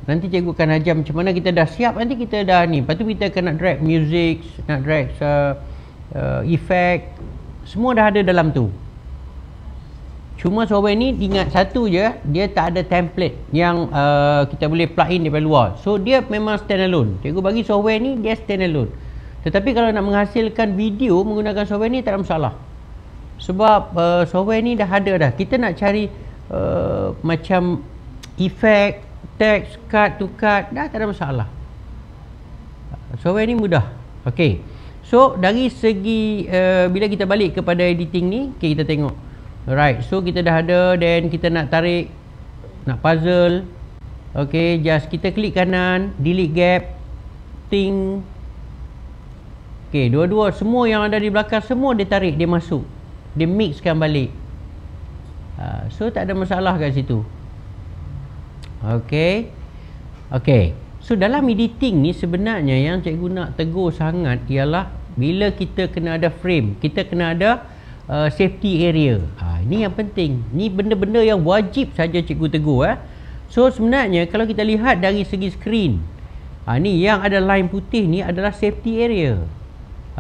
Nanti cikgu akan ajar macam mana kita dah siap, nanti kita dah ni. Lepas tu kita akan nak drag music, nak drag effect, semua dah ada dalam tu. Cuma software ni ingat satu je, dia tak ada template yang kita boleh plug in daripada luar. So dia memang standalone. Cikgu bagi software ni dia standalone. Tetapi kalau nak menghasilkan video menggunakan software ni tak ada masalah. Sebab software ni dah ada dah. Kita nak cari macam effect, text, cut to cut, dah tak ada masalah. Software ni mudah. Okey. So dari segi bila kita balik kepada editing ni, okay, kita tengok. Alright, so kita dah ada, then kita nak tarik, nak puzzle. Okay, just kita klik kanan, delete gap, ting. Okay, dua-dua semua yang ada di belakang semua dia tarik, dia masuk, dia mixkan balik. So tak ada masalah kat situ. Okay, okay. So dalam editing ni sebenarnya yang cikgu nak tegur sangat ialah bila kita kena ada frame, kita kena ada safety area. Ini yang penting. Ni benda-benda yang wajib saja cikgu tegur. So sebenarnya kalau kita lihat dari segi skrin, ni yang ada line putih ni adalah safety area.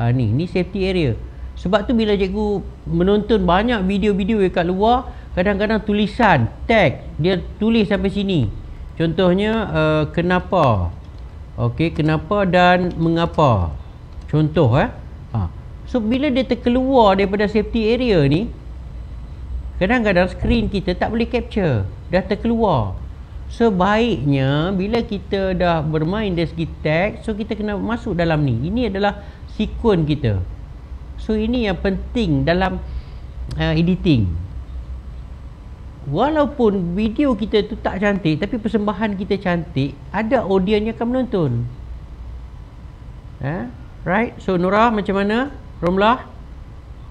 Ni safety area. Sebab tu bila cikgu menonton banyak video-video dekat luar, kadang-kadang tulisan tag dia tulis sampai sini. Contohnya kenapa, okey, kenapa dan mengapa. Contoh so bila dia terkeluar daripada safety area ni, kadang-kadang skrin kita tak boleh capture, dah terkeluar. Sebaiknya bila kita dah bermain dari segi tag, so kita kena masuk dalam ni. Ini adalah sequence kita. So ini yang penting dalam editing. Walaupun video kita tu tak cantik, tapi persembahan kita cantik, ada audience yang akan menonton. Right? So Nora macam mana? Romlah,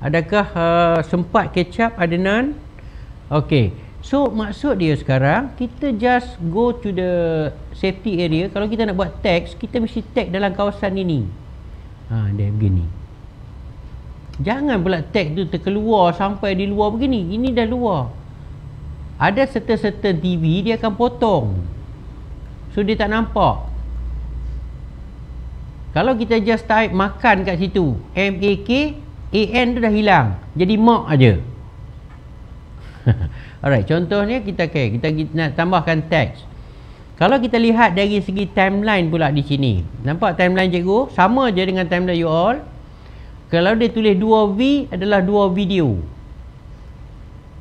adakah sempat catch up adenan? Okay, so maksud dia sekarang kita just go to the safety area. Kalau kita nak buat text, kita mesti tag dalam kawasan ini. Dia begini. Jangan pula tag tu terkeluar sampai di luar begini. Ini dah luar. Ada certain TV dia akan potong, so dia tak nampak. Kalau kita just type makan kat situ, M-A-K, A-N tu dah hilang, jadi mak aja. Alright, contohnya kita nak tambahkan teks. Kalau kita lihat dari segi timeline pula di sini, nampak timeline cikgu sama je dengan timeline you all. Kalau dia tulis 2V adalah 2 video.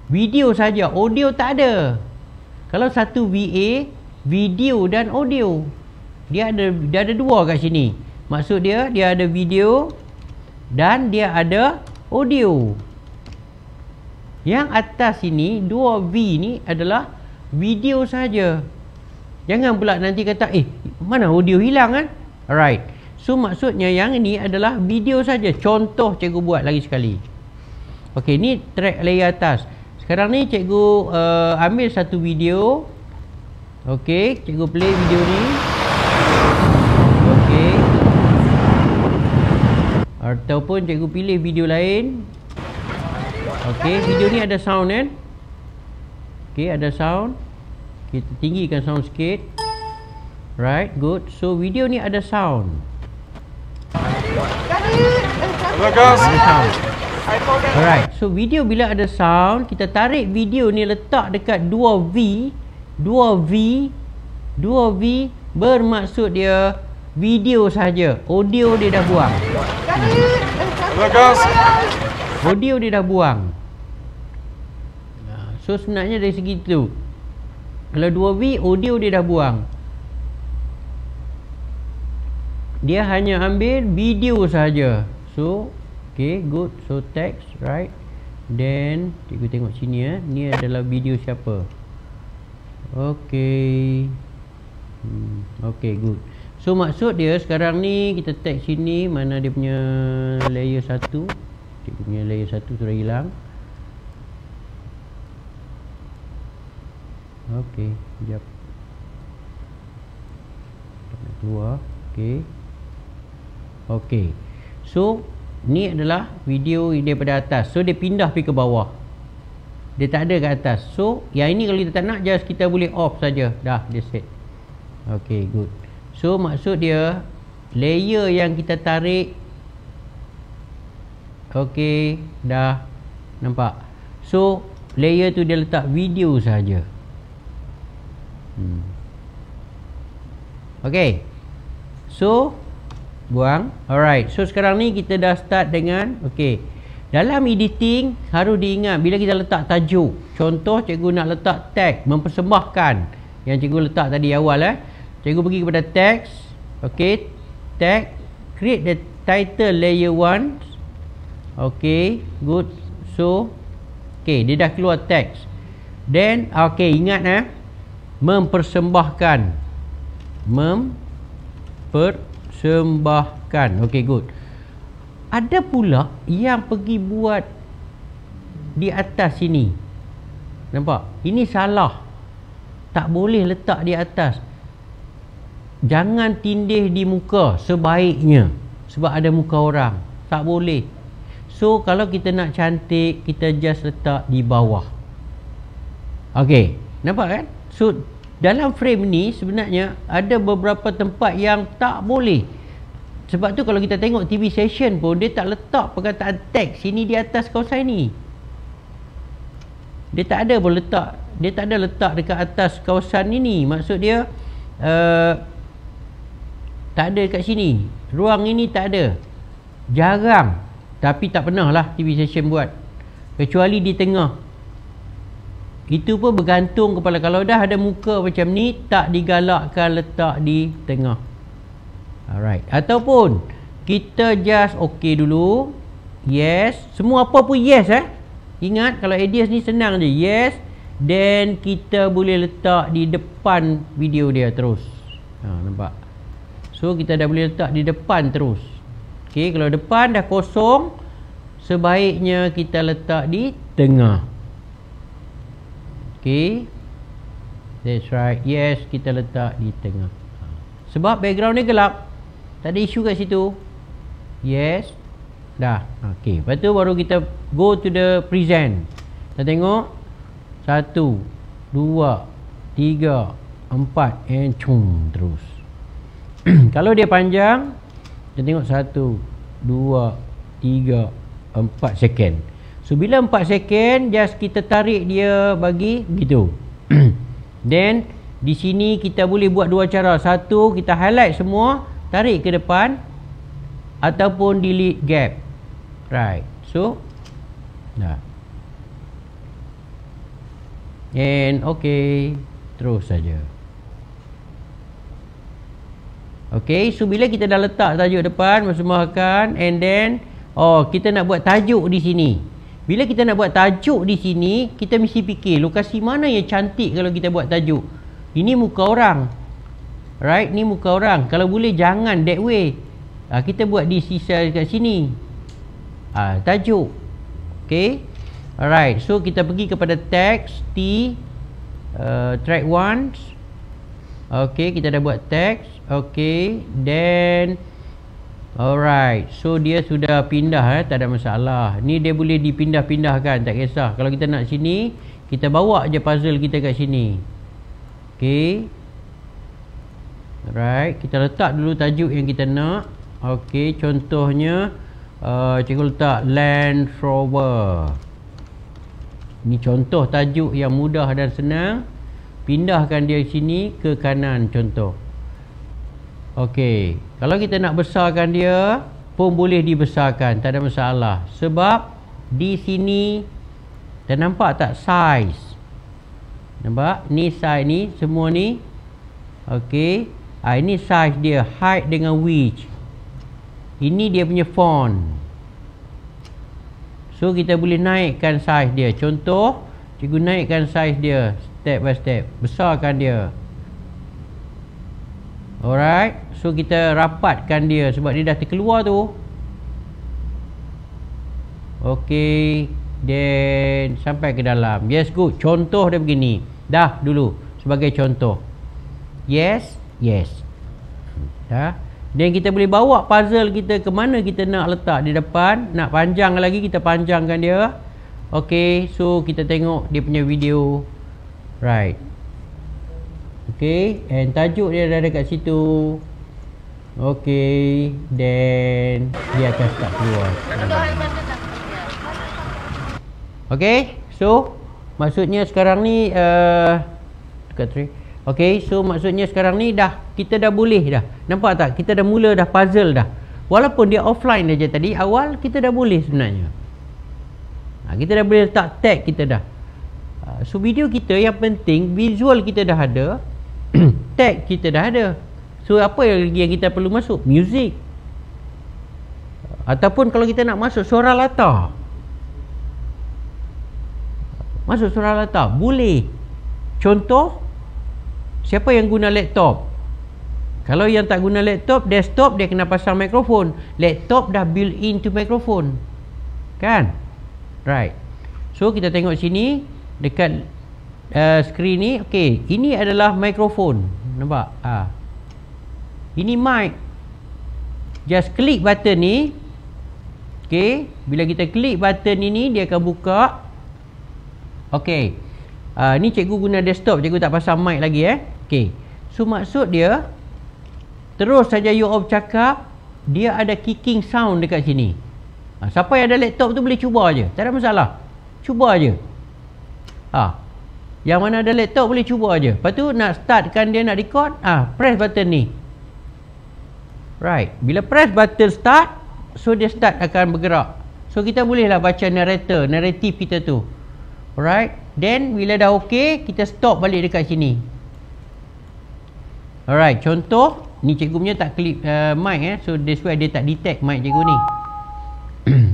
Video saja, audio tak ada. Kalau satu VA, video dan audio, dia ada dua kat sini. Maksud dia ada video dan dia ada audio. Yang atas ini 2V ni adalah video saja. Jangan pula nanti kata mana audio hilang kan? Alright. So maksudnya yang ini adalah video saja. Contoh cikgu buat lagi sekali. Okey, ni track layer atas. Sekarang ni cikgu ambil satu video. Okey, cikgu play video ni. Okey. Ataupun cikgu pilih video lain. Okey, video ni ada sound kan? Okey, ada sound. Kita tinggikan sound sikit. Right, good. So video ni ada sound. Ada sound. Alright, so video bila ada sound, kita tarik video ni letak dekat 2V. 2V bermaksud dia video saja. Audio dia dah buang. Audio dia dah buang. So sebenarnya dari segi tu, kalau 2V, audio dia dah buang. Dia hanya ambil video saja. So okay, good. So text, right? Then cikgu tengok sini ya. Ni adalah video siapa? Okay. Okay, good. So maksud dia sekarang ni kita tag sini, mana dia punya layer 1. Cikgu punya layer 1 sudah hilang. Okay, sekejap. Nak keluar. Okay. Okay. So ni adalah video daripada atas. So dia pindah pergi ke bawah. Dia tak ada kat atas. So yang ini kalau kita tak nak, just kita boleh off saja. Dah, dia set. Okay, good. So maksud dia layer yang kita tarik, okay, dah nampak. So layer tu dia letak video saja. Okay, so buang. Alright, so sekarang ni kita dah start dengan, okay, dalam editing harus diingat bila kita letak tajuk. Contoh cikgu nak letak tag, mempersembahkan yang cikgu letak tadi awal. Cikgu pergi kepada text, okay, tag, create the title layer 1. Okay, good. So okay, dia dah keluar teks. Then okay, ingat mempersembahkan. Mempersembahkan. Okay, good. Ada pula yang pergi buat di atas sini. Nampak? Ini salah. Tak boleh letak di atas. Jangan tindih di muka sebaiknya. Sebab ada muka orang. Tak boleh. So kalau kita nak cantik, kita just letak di bawah. Okay, nampak kan? So dalam frame ni sebenarnya ada beberapa tempat yang tak boleh. Sebab tu kalau kita tengok TV session pun, dia tak letak perkataan tag sini di atas kawasan ni. Dia tak ada pun letak. Dia tak ada letak dekat atas kawasan ini. Maksud dia tak ada dekat sini. Ruang ini tak ada. Jarang. Tapi tak pernah lah TV session buat. Kecuali di tengah. Itu pun bergantung kepada, kalau dah ada muka macam ni, tak digalakkan letak di tengah. Alright. Ataupun kita just okay dulu. Yes. Semua apa pun yes Ingat kalau edit ni senang je. Yes. Then kita boleh letak di depan video dia terus. Nampak? So kita dah boleh letak di depan terus. Okay, kalau depan dah kosong, sebaiknya kita letak di tengah. Okay, that's right. Yes, kita letak di tengah. Sebab background ni gelap, tak ada isu kat situ. Yes, dah. Okay, lepas tu baru kita go to the present. Kita tengok 1, 2, 3, 4 and cung terus. Kalau dia panjang, kita tengok 1, 2, 3, 4 second. So bila 4 second, just kita tarik dia bagi gitu. Then di sini kita boleh buat dua cara. Satu, kita highlight semua, tarik ke depan, ataupun delete gap. Right. So dah. And okay, terus saja. Okay, so bila kita dah letak tajuk depan, mempersembahkan, and then kita nak buat tajuk di sini. Bila kita nak buat tajuk di sini, kita mesti fikir lokasi mana yang cantik kalau kita buat tajuk. Ini muka orang. Right, ni muka orang. Kalau boleh jangan that way. Kita buat di sisa kat sini. Tajuk. Okay. Alright, so kita pergi kepada text track 1. Okay, kita dah buat teks. Okay, then alright, so dia sudah pindah tak ada masalah. Ni dia boleh dipindah-pindahkan, tak kisah. Kalau kita nak sini, kita bawa je puzzle kita kat sini. Okay, alright, kita letak dulu tajuk yang kita nak. Okay, contohnya cikgu letak Land Rover. Ni contoh tajuk yang mudah dan senang. Pindahkan dia sini ke kanan contoh. Okey, kalau kita nak besarkan dia pun boleh dibesarkan, tak ada masalah. Sebab di sini dah nampak tak size? Nampak? Ni size ni, semua ni. Okey, ini size dia, height dengan width. Ini dia punya font. So kita boleh naikkan size dia. Contoh, cikgu naikkan size dia step by step, besarkan dia. Alright, so kita rapatkan dia sebab dia dah terkeluar tu. Okay, then sampai ke dalam. Yes, good. Contoh dia begini. Dah dulu sebagai contoh. Yes, yes. Dah. Dan kita boleh bawa puzzle kita ke mana kita nak letak. Di depan, nak panjang lagi, kita panjangkan dia. Okay, so kita tengok dia punya video. Right. Okay, and tajuk dia dah dekat situ. Okay, then dia akan start keluar. Okay, so maksudnya sekarang ni dekat 3. Okay, so maksudnya sekarang ni kita dah boleh dah. Nampak tak? Kita dah mula dah puzzle dah. Walaupun dia offline aja tadi, awal kita dah boleh sebenarnya. Kita dah boleh letak tag kita dah. So video kita yang penting visual kita dah ada, tag kita dah ada. So apa lagi yang kita perlu masuk? Music. Ataupun kalau kita nak masuk suara latar. Masuk suara latar boleh. Contoh, siapa yang guna laptop? Kalau yang tak guna laptop, desktop dia kena pasang mikrofon. Laptop dah built into mikrofon. Kan? Right. So kita tengok sini dekat skrin ni. Okey, ini adalah mikrofon. Nampak? Ini mic. Just klik button ni. Okey, bila kita klik button ini dia akan buka. Okey. Ni cikgu guna desktop, cikgu tak pasang mic lagi Okey. So maksud dia terus saja you all cakap, dia ada kicking sound dekat sini. Siapa yang ada laptop tu boleh cuba aje, tak ada masalah. Cuba aje. Yang mana ada laptop boleh cuba aje. Lepas tu nak startkan dia nak record, press button ni. Right. Bila press button start, so dia start akan bergerak. So kita bolehlah baca naratif kita tu. Alright. Then bila dah okey, kita stop balik dekat sini. Alright, contoh ni cikgu punya tak klik mic so that's why dia tak detect mic cikgu ni.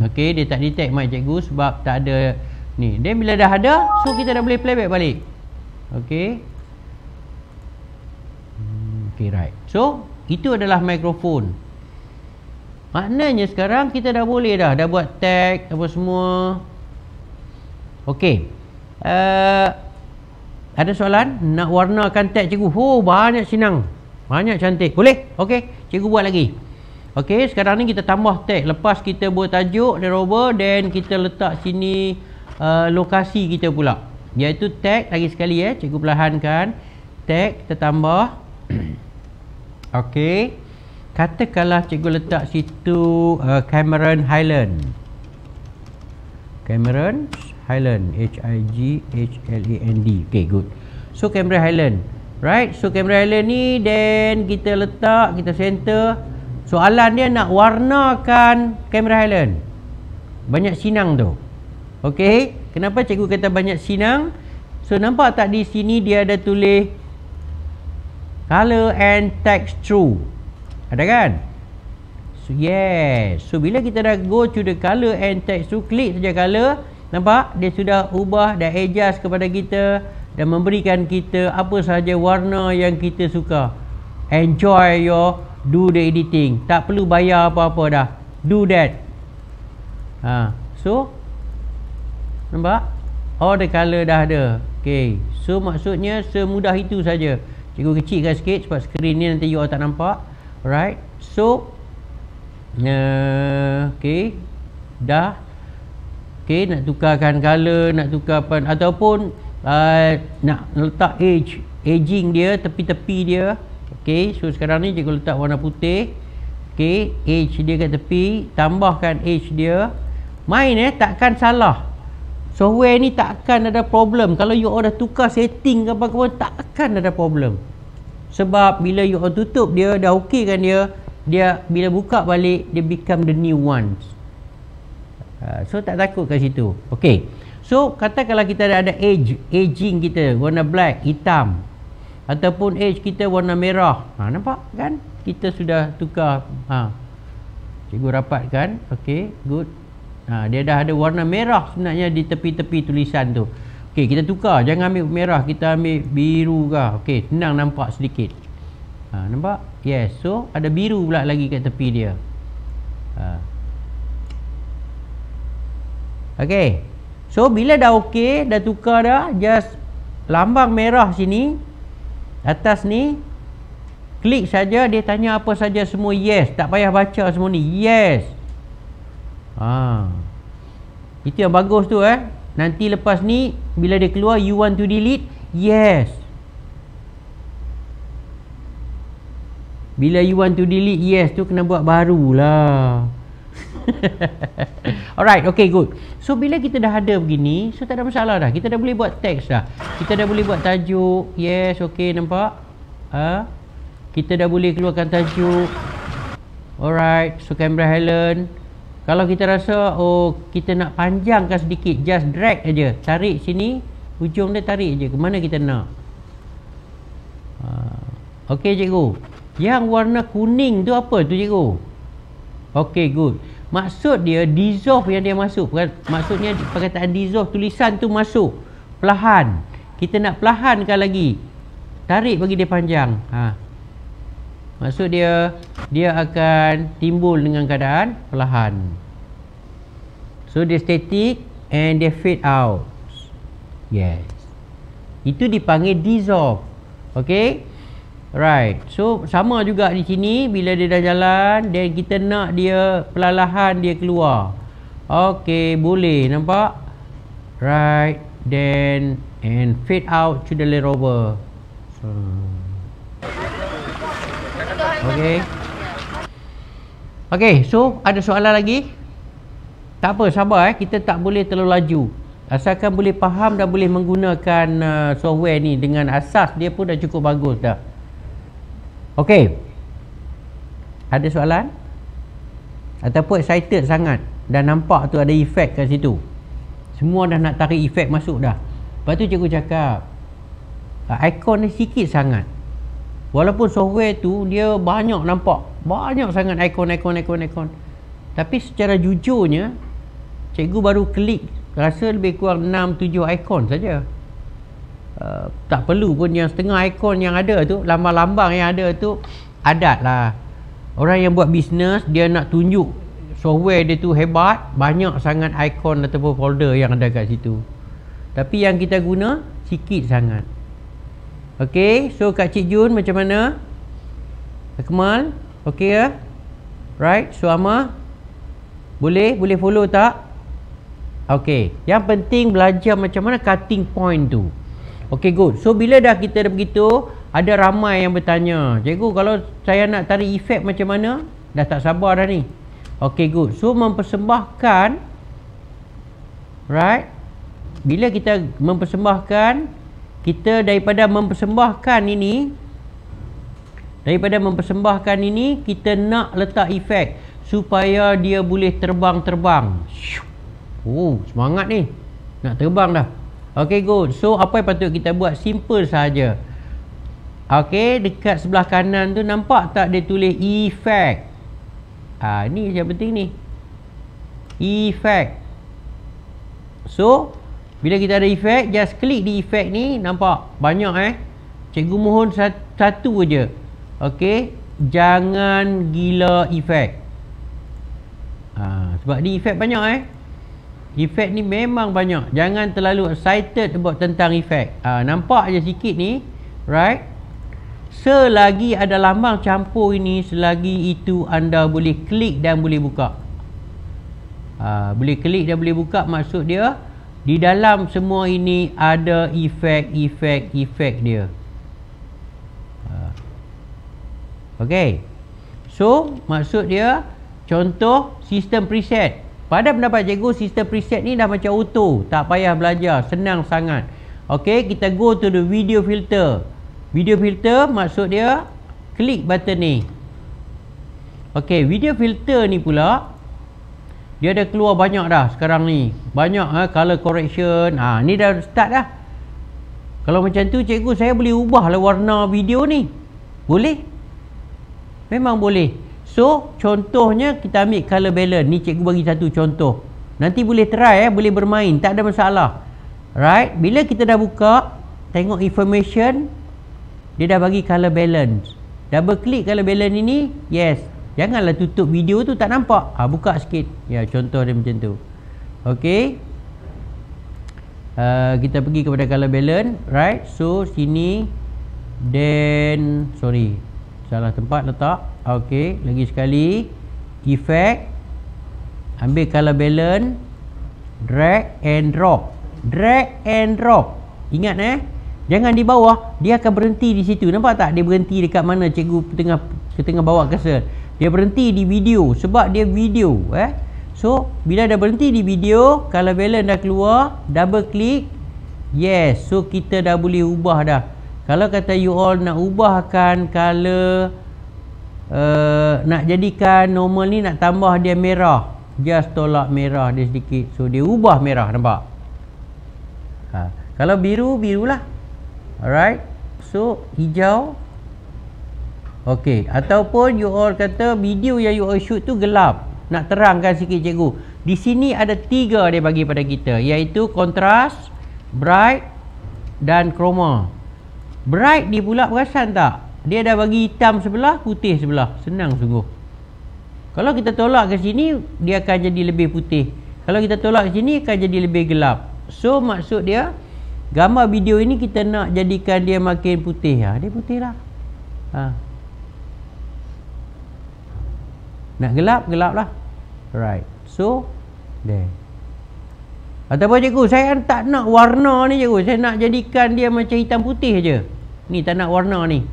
Okey, dia tak detect mic cikgu sebab tak ada ni. Then bila dah ada, so kita dah boleh playback balik. Okey. Okey, right. So itu adalah mikrofon. Maknanya sekarang kita dah boleh dah buat tag apa semua. Okey. Ada soalan? Nak warnakan tag cikgu? Banyak senang. Banyak cantik. Boleh? Okey. Cikgu buat lagi. Okey, sekarang ni kita tambah tag. Lepas kita buat tajuk dan rover, then kita letak sini lokasi kita pula. Iaitu tag lagi sekali cikgu perlahankan. Tag kita tambah. Okey. Katakanlah cikgu letak situ Cameron Highland. Cameron Highland, Highland. Okay, good. So Cameron Highland, right? So Cameron Highland ni, then kita letak, kita center. Soalan dia nak warnakan Cameron Highland. Banyak sinang tu. Okay, kenapa cikgu kata banyak sinang? So nampak tak di sini dia ada tulis color and text true. Ada kan? So yes. So bila kita dah go to the color and text true, klik saja color. Nampak? Dia sudah ubah dan adjust kepada kita dan memberikan kita apa sahaja warna yang kita suka. Enjoy do the editing. Tak perlu bayar apa-apa dah. Do that. So nampak? All the color dah ada. Okay. So maksudnya semudah itu saja. Cikgu kecilkan sikit sebab skrin ni nanti you all tak nampak. Alright. So okay. Dah. Okay, nak tukarkan color, nak tukarkan ataupun nak letak aging dia, tepi-tepi dia. Okay, so sekarang ni cikgu letak warna putih. Okay, age dia kat tepi, tambahkan age dia. Main takkan salah. Software ni takkan ada problem. Kalau you all dah tukar setting ke apa-apa, takkan ada problem. Sebab bila you all tutup dia, dah okey kan dia bila buka balik, dia become the new ones. So tak takut kat situ. Okey. So katakanlah kita ada aging kita warna black, hitam, ataupun age kita warna merah. Nampak kan? Kita sudah tukar. Cikgu rapatkan. Okey, good. Dia dah ada warna merah sebenarnya di tepi-tepi tulisan tu. Okey, kita tukar. Jangan ambil merah, kita ambil biru ke. Okey, senang nampak sedikit. Nampak? Yes. So ada biru pula lagi kat tepi dia. Okey. So bila dah okey, dah tukar dah, just lambang merah sini atas ni, klik saja, dia tanya apa saja semua yes, tak payah baca semua ni. Yes. Itu yang bagus tu Nanti lepas ni bila dia keluar, you want to delete, yes. Bila you want to delete yes tu kena buat barulah. Alright, okay, good. So bila kita dah ada begini, so tak ada masalah dah. Kita dah boleh buat teks dah. Kita dah boleh buat tajuk. Yes, okay, nampak? Kita dah boleh keluarkan tajuk. Alright, so Canberra Highland. Kalau kita rasa kita nak panjangkan sedikit, just drag aja. Tarik sini, hujung dia tarik aja ke mana kita nak. Okay, cikgu. Yang warna kuning tu apa tu, cikgu? Okay, good. Maksud dia dissolve yang dia masuk. Maksudnya perkataan dissolve, tulisan tu masuk perlahan. Kita nak perlahankan lagi. Tarik bagi dia panjang. Maksud dia akan timbul dengan keadaan perlahan. So dia static and dia fade out. Yes. Itu dipanggil dissolve. Okay. Right. So sama juga di sini bila dia dah jalan dan kita nak dia perlahan dia keluar. Okay, boleh nampak? Right. Then and fade out to the Land Rover. Okay. Okay, so ada soalan lagi? Tak apa, sabar kita tak boleh terlalu laju. Asalkan boleh faham dan boleh menggunakan software ni dengan asas dia pun dah cukup bagus dah. Okey. Ada soalan? Ataupun excited sangat dan nampak tu ada efek kat situ. Semua dah nak tarik efek masuk dah. Lepas tu cikgu cakap ikon ni sikit sangat. Walaupun software tu dia banyak nampak. Banyak sangat ikon. Tapi secara jujurnya cikgu baru klik rasa lebih kurang 6-7 ikon saja. Tak perlu pun yang setengah ikon yang ada tu, lambang-lambang yang ada tu adat lah. Orang yang buat bisnes dia nak tunjuk software dia tu hebat, banyak sangat ikon ataupun folder yang ada kat situ. Tapi yang kita guna sikit sangat. Okay, so Kak Cik Jun macam mana? Kak Kemal, okay ya? Right, so Amar boleh follow tak? Okay, yang penting belajar macam mana cutting point tu. Okay, good. So bila kita dah begitu, ada ramai yang bertanya, cikgu kalau saya nak tarik efek macam mana? Dah tak sabar dah ni. Okay, good. So mempersembahkan, right? Bila kita mempersembahkan, kita daripada mempersembahkan ini, kita nak letak efek supaya dia boleh terbang. Semangat ni. Nak terbang dah. Okay, good. So apa yang patut kita buat? Simple saja. Okay, dekat sebelah kanan tu nampak tak dia tulis effect. Ni yang penting ni. Effect. So bila kita ada effect, just klik di effect ni. Nampak banyak Cikgu mohon satu aja. Okay, jangan gila effect. Sebab ni effect banyak Efek ni memang banyak. Jangan terlalu excited about tentang efek. Nampak je sikit ni, right? Selagi ada lambang campur ini, selagi itu anda boleh klik dan boleh buka. Boleh klik dan boleh buka, maksud dia di dalam semua ini ada efek dia. Okay. So maksud dia, contoh sistem preset. Pada pendapat cikgu, sistem preset ni dah macam auto. Tak payah belajar. Senang sangat. Okay, kita go to the video filter. Video filter maksud dia, klik button ni. Okay, video filter ni pula, dia dah keluar banyak dah sekarang ni. Banyak color correction. Ni dah start dah. Kalau macam tu, cikgu saya boleh ubah lah warna video ni. Boleh? Memang boleh. So, contohnya kita ambil color balance. Ni cikgu bagi satu contoh. Nanti boleh try boleh bermain. Tak ada masalah. Right? Bila kita dah buka, tengok information, dia dah bagi color balance. Double klik color balance ini, yes. Janganlah tutup video tu tak nampak. Buka sikit. Ya, contoh dia macam tu. Okay. Kita pergi kepada color balance. Right? So, sini. Then, sorry. Salah tempat letak. Okay, lagi sekali. Effect. Ambil color balance. Drag and drop. Drag and drop. Ingat Jangan di bawah. Dia akan berhenti di situ. Nampak tak? Dia berhenti dekat mana cikgu tengah Kita tengah bawa cursor. Dia berhenti di video sebab dia video. So, bila dah berhenti di video, color balance dah keluar, double klik. Yes, so kita dah boleh ubah dah. Kalau kata you all nak ubahkan color, nak jadikan normal ni, nak tambah dia merah, just tolak merah dia sedikit. So, dia ubah merah, nampak? Kalau biru, birulah. Alright. So, hijau. Okey. Ataupun you all kata video yang you all shoot tu gelap. Nak terangkan sikit cikgu. Di sini ada 3 dia bagi pada kita. Iaitu kontras, bright dan chroma. Bright ni pula perasan tak? Dia dah bagi hitam sebelah, putih sebelah. Senang sungguh. Kalau kita tolak ke sini, dia akan jadi lebih putih. Kalau kita tolak ke sini, akan jadi lebih gelap. So, maksud dia, gambar video ini kita nak jadikan dia makin putih. Dia putih lah. Nak gelap, gelap lah. Right. So, there. Ataupun cikgu, saya tak nak warna ni cikgu. Saya nak jadikan dia macam hitam putih je. Ni tak nak warna ni.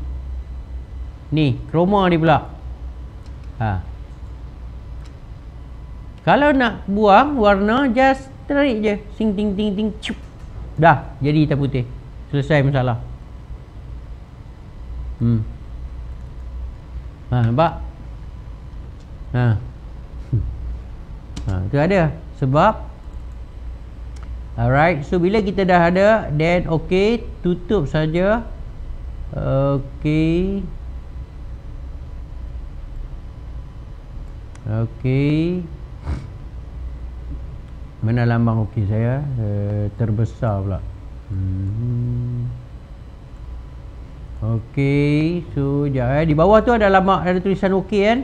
Ni, chroma ni pula. Kalau nak buang warna, just tarik je. Sing ting ting ting cup. Dah, jadi hitam putih. Selesai masalah. Nampak? Itu ada. Sebab alright, so bila kita dah ada, then okay, tutup saja. Okay. Okay. Mana lambang okey saya? Terbesar pula. Okey, so jap di bawah tu ada lambang, ada tulisan okey kan?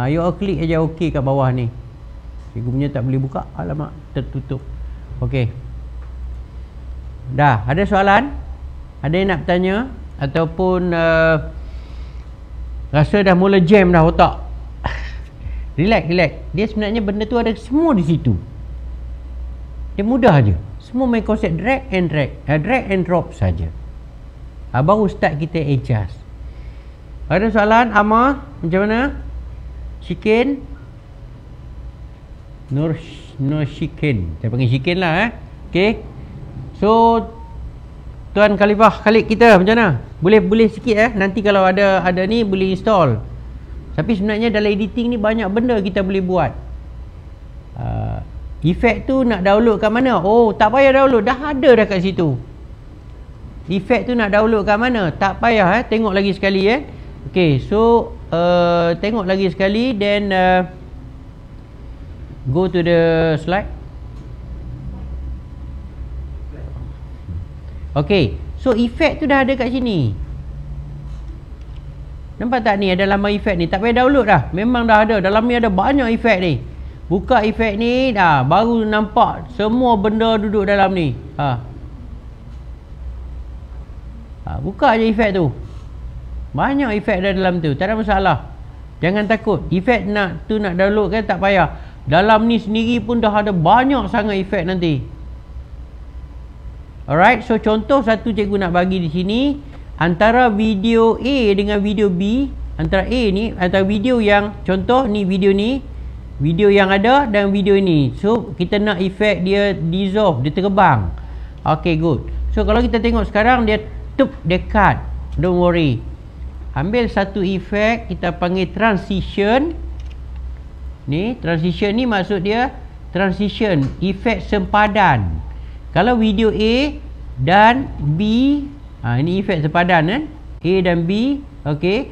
You all klik aja okey kat bawah ni. Cikgu punya tak boleh buka, alamak, tertutup. Okey. Dah, ada soalan? Ada yang nak bertanya ataupun rasa dah mula jam dah otak? Relax, relax. Dia sebenarnya benda tu ada semua di situ. Dia mudah je. Semua main konsep drag and drop saja. Baru start kita adjust. Ada soalan? Amar, macam mana? Shikin? Nur Shikin. Saya panggil Shikin lah. Okay. So, Tuan Khalifah Khalid kita macam mana? Boleh sikit nanti kalau ada ni boleh install. Tapi sebenarnya dalam editing ni banyak benda kita boleh buat. Efek tu nak download kat mana? Oh, tak payah download, dah ada dah kat situ. Efek tu nak download kat mana? Tak payah tengok lagi sekali Okay, so tengok lagi sekali, then go to the slide. Okay, so efek tu dah ada kat sini. Nampak tak ni, ada lambang efek ni. Tak payah download dah, memang dah ada. Dalam ni ada banyak efek ni. Buka efek ni dah, baru nampak semua benda duduk dalam ni. Buka je efek tu. Banyak efek dah dalam tu, tak ada masalah. Jangan takut. Efek nak download kan, tak payah. Dalam ni sendiri pun dah ada banyak sangat efek nanti. Alright, so contoh satu cikgu nak bagi di sini. Antara video A dengan video B, antara A ni, antara video yang contoh ni, video yang ada dan video ini. So kita nak efek dia dissolve, dia terbang. Okay, good. So kalau kita tengok sekarang, dia cut. Don't worry. Ambil satu efek, kita panggil transition. Ni transition ni maksud dia transition, efek sempadan. Kalau video A dan B, ini efek sempadan kan, A dan B. Okay,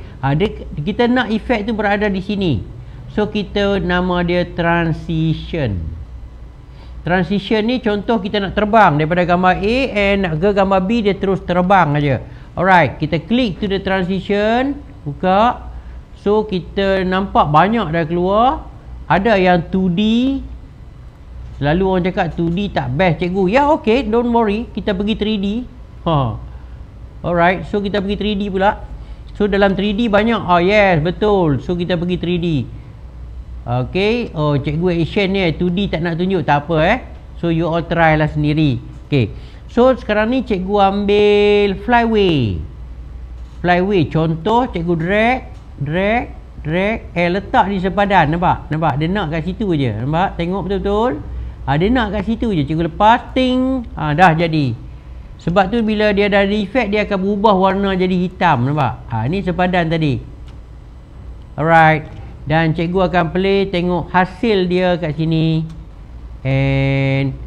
kita nak efek tu berada di sini. So kita nama dia transition. Transition ni contoh kita nak terbang daripada gambar A and nak ke gambar B, dia terus terbang aja. Alright, kita klik to the transition, buka. So kita nampak banyak dah keluar. Ada yang 2D. Selalu orang cakap 2D tak best cikgu. Ya okay, don't worry, kita pergi 3D. Alright, so kita pergi 3D pula. So dalam 3D banyak. Oh yes, betul. So kita pergi 3D. Okay, oh cikgu action ni 2D tak nak tunjuk, tak apa So you all try lah sendiri. Okay, so sekarang ni cikgu ambil flyway. Flyway contoh, cikgu drag. drag, letak di sepadan. Nampak? Dia nak kat situ je. Nampak? Tengok betul-betul. Dia nak kat situ je. Cikgu lepas, ting. Dah jadi. Sebab tu bila dia dah ada efek, dia akan berubah warna jadi hitam. Nampak? Ni sepadan tadi. Alright. Dan cikgu akan play, tengok hasil dia kat sini. And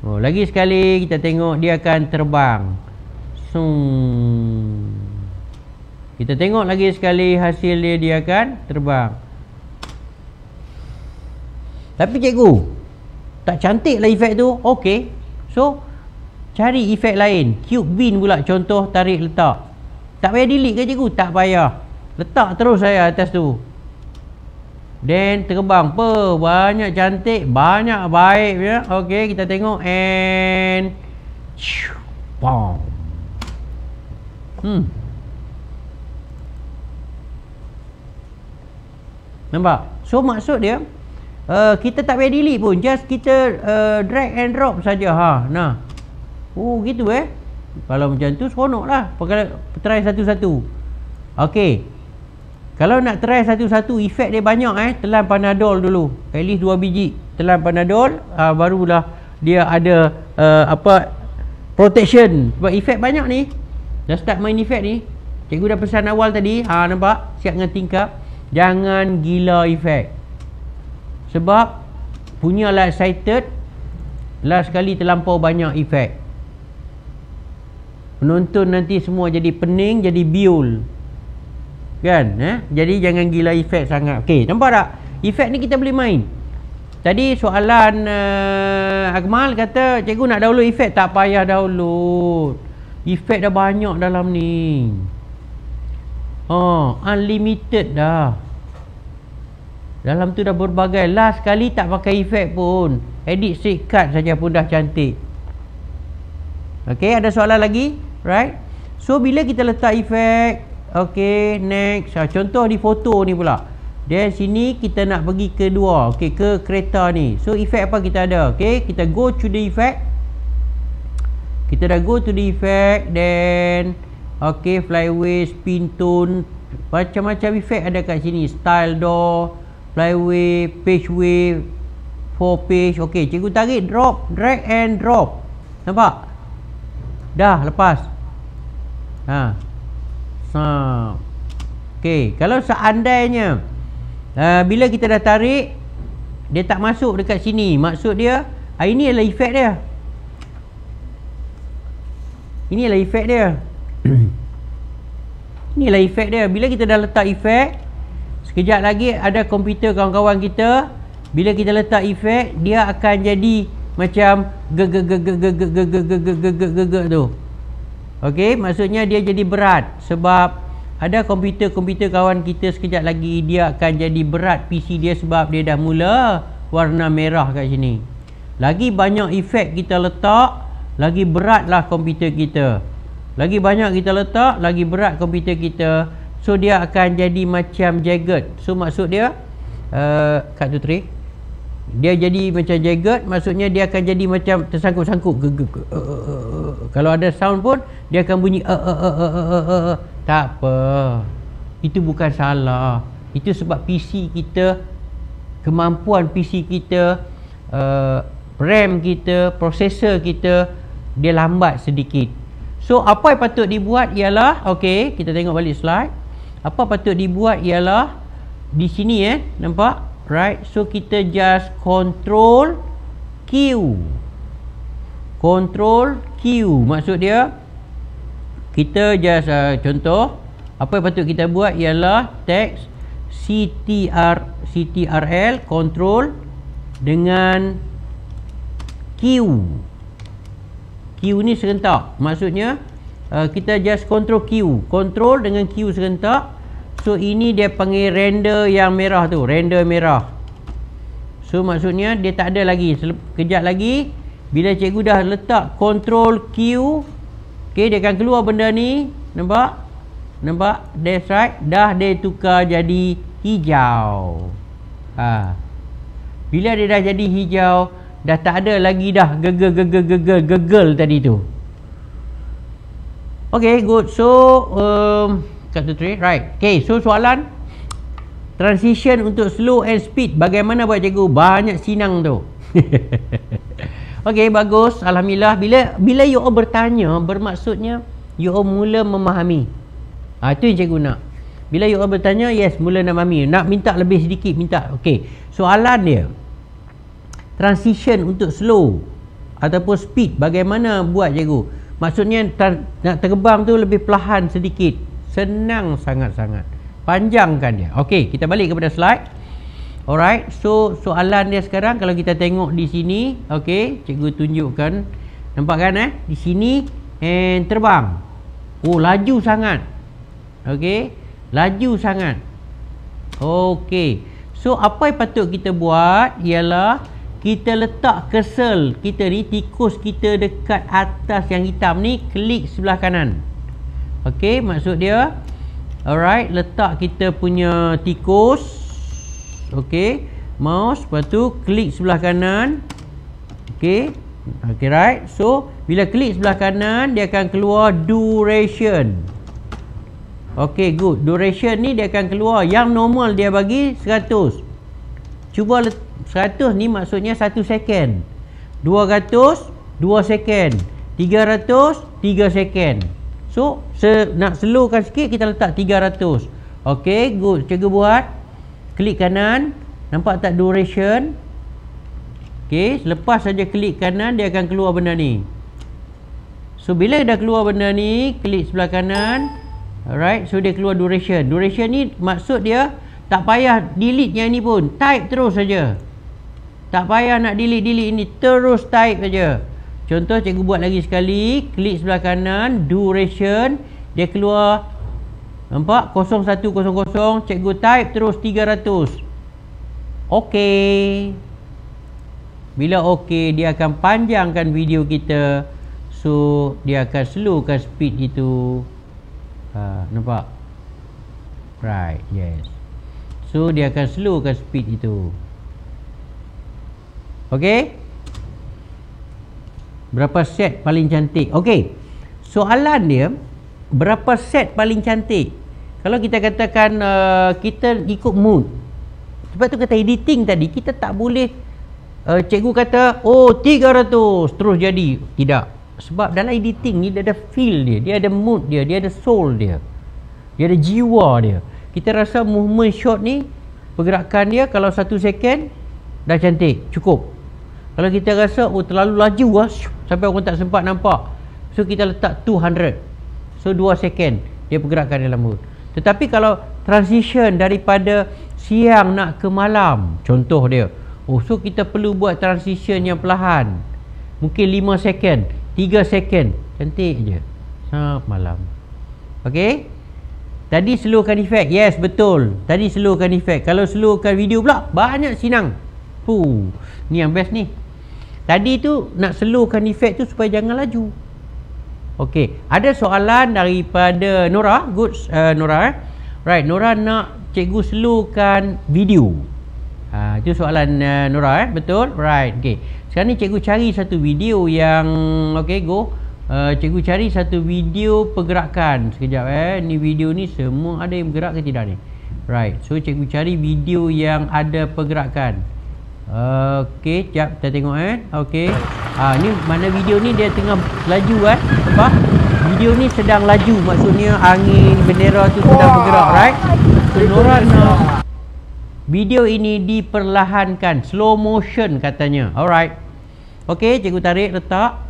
lagi sekali kita tengok dia akan terbang. Kita tengok lagi sekali hasil dia akan terbang. Tapi cikgu, tak cantik lah efek tu. Okey. So cari efek lain. Cube bin pula contoh, tarik letak. Tak payah delete ke cikgu? Tak payah. Letak terus saya atas tu. Then terbang. Banyak cantik, banyak baik ya. Okey, kita tengok and bam. Nampak? So maksud dia kita tak payah delete pun, just kita drag and drop saja. Nah. Gitu Kalau macam tu seronok lah. Try satu-satu. Okey. Kalau nak try satu-satu, efek dia banyak telan Panadol dulu. At least 2 biji. Telan Panadol, barulah dia ada protection. Sebab efek banyak ni. Dah start main efek ni. Cikgu dah pesan awal tadi. Nampak? Siap dengan tingkap. Jangan gila efek. Sebab punyalah excited, last kali terlampau banyak efek. Penonton nanti semua jadi pening, jadi biul. Kan? Jadi jangan gila efek sangat. Okey, nampak tak? Efek ni kita boleh main. Tadi soalan Akmal kata, cikgu nak download efek. Tak payah download. Efek dah banyak dalam ni. Unlimited dah. Dalam tu dah berbagai. Last kali tak pakai efek pun. Edit straight cut saja pun dah cantik. Okey, ada soalan lagi? Right? So bila kita letak efek, okey, next. Contoh di foto ni pula. Dari sini kita nak pergi ke dua. Okey, ke kereta ni. So efek apa kita ada? Okey, kita go to the effect. Kita dah go to the effect. Then okey, flyway, spin tone, macam-macam efek ada kat sini. Style door, flyway, page wave, 4 page. Okey, cikgu tarik, drop, drag and drop. Nampak? Dah lepas. Okey, kalau seandainya bila kita dah tarik, dia tak masuk dekat sini, maksud dia ini adalah efek dia. Ini adalah efek dia. Inilah efek dia. Bila kita dah letak efek, sekejap lagi ada komputer kawan-kawan kita, bila kita letak efek, dia akan jadi macam tu. Okey, maksudnya dia jadi berat sebab ada komputer kawan kita sekejap lagi dia akan jadi berat PC dia sebab dia dah mula warna merah kat sini. Lagi banyak efek kita letak, lagi beratlah komputer kita. Lagi banyak kita letak, lagi berat komputer kita. So dia akan jadi macam jagged. So maksud dia cut to tray. Dia jadi macam jagged, maksudnya dia akan jadi macam tersangkut-sangkut. Kalau ada sound pun dia akan bunyi tak apa. Itu bukan salah. Itu sebab PC kita, kemampuan PC kita, RAM kita, prosesor kita, dia lambat sedikit. So apa yang patut dibuat ialah, okey, kita tengok balik slide. Apa patut dibuat ialah di sini nampak? Right, so kita just control Q. Control Q. Maksud dia kita just contoh apa yang patut kita buat ialah text CTRL control dengan Q. Q ni serentak. Maksudnya kita just control Q. Control dengan Q serentak. So ini dia panggil render yang merah tu, render merah. So maksudnya dia tak ada lagi. Kejap lagi bila cikgu dah letak control Q, okey, dia akan keluar benda ni. Nampak? Nampak? That's right. Dah dia tukar jadi hijau. Bila dia dah jadi hijau, dah tak ada lagi dah gegel tadi tu. Okay, good. So cut to three, right. Okay, so soalan transition untuk slow and speed bagaimana buat cikgu? Banyak sinang tu. Okay, bagus. Alhamdulillah. Bila you all bertanya, bermaksudnya you all mula memahami. Itu yang cikgu nak. Bila you all bertanya, yes, mula nak memahami. Nak minta lebih sedikit, minta. Okay, soalan dia transition untuk slow ataupun speed bagaimana buat cikgu? Maksudnya nak terbang tu lebih perlahan sedikit. Senang sangat-sangat. Panjangkan dia. Okey, kita balik kepada slide. Alright, so soalan dia sekarang kalau kita tengok di sini, okey, cikgu tunjukkan. Nampak kan di sini and terbang. Oh, laju sangat. Okey, laju sangat. Okey. So apa yang patut kita buat ialah kita letak cursor kita ni, tikus kita dekat atas yang hitam ni, klik sebelah kanan. Okey, maksud dia alright, letak kita punya tikus. Okey, mouse, lepas tu klik sebelah kanan. Okey, okey, right. So bila klik sebelah kanan dia akan keluar duration. Okey, good. Duration ni dia akan keluar. Yang normal dia bagi 100. Cuba 100 ni maksudnya 1 second. 200 2 second. 300 3 second. So nak slowkan sikit kita letak 300. Okey, good. Cikgu buat. Klik kanan. Nampak tak duration? Okey, selepas saja klik kanan dia akan keluar benda ni. So bila dah keluar benda ni, klik sebelah kanan. Alright, so dia keluar duration. Duration ni maksud dia tak payah delete yang ni pun. Type terus saja. Tak payah nak delete ini, terus type saja. Contoh cikgu buat lagi sekali, klik sebelah kanan, duration, dia keluar. Nampak? 0100, cikgu type terus 300. Okey. Bila okey, dia akan panjangkan video kita. So, dia akan slowkan speed itu. Nampak? Right, yes. So, dia akan slowkan speed itu. Okey? Berapa set paling cantik? Okey. Soalan dia, berapa set paling cantik? Kalau kita katakan kita ikut mood. Sebab tu kata editing tadi, kita tak boleh cikgu kata, oh 300 terus jadi. Tidak. Sebab dalam editing ni dia ada feel dia, dia ada mood dia, dia ada soul dia. Dia ada jiwa dia. Kita rasa movement shot ni, pergerakan dia kalau 1 second dah cantik, cukup. Kalau kita rasa oh terlalu laju sampai orang tak sempat nampak, so kita letak 200. So 2 second dia pergerakan dalam mood. Tetapi kalau transition daripada siang nak ke malam, contoh dia, oh so kita perlu buat transition yang perlahan. Mungkin 5 second, 3 second, cantik je sampai malam. Okey, tadi slowkan efek. Yes, betul, tadi slowkan efek. Kalau slowkan video pula banyak sinang. Ni yang best ni. Tadi tu nak slowkan efek tu supaya jangan laju. Okey, ada soalan daripada Nora. Good, Nora. Right, Nora nak cikgu slowkan video. Itu soalan Nora, betul? Right, okey. Sekarang ni cikgu cari satu video yang okey, go. Cikgu cari satu video pergerakan. Sekejap ni video ni semua ada yang bergerak ke tidak ni? Right, so cikgu cari video yang ada pergerakan. Okey, sekejap kita tengok okey. Ni mana video ni dia tengah laju nampak? Video ni sedang laju, maksudnya angin bendera tu sedang bergerak, right? So Nora nak video ini diperlahankan, slow motion katanya. Alright. Okey, cikgu tarik letak.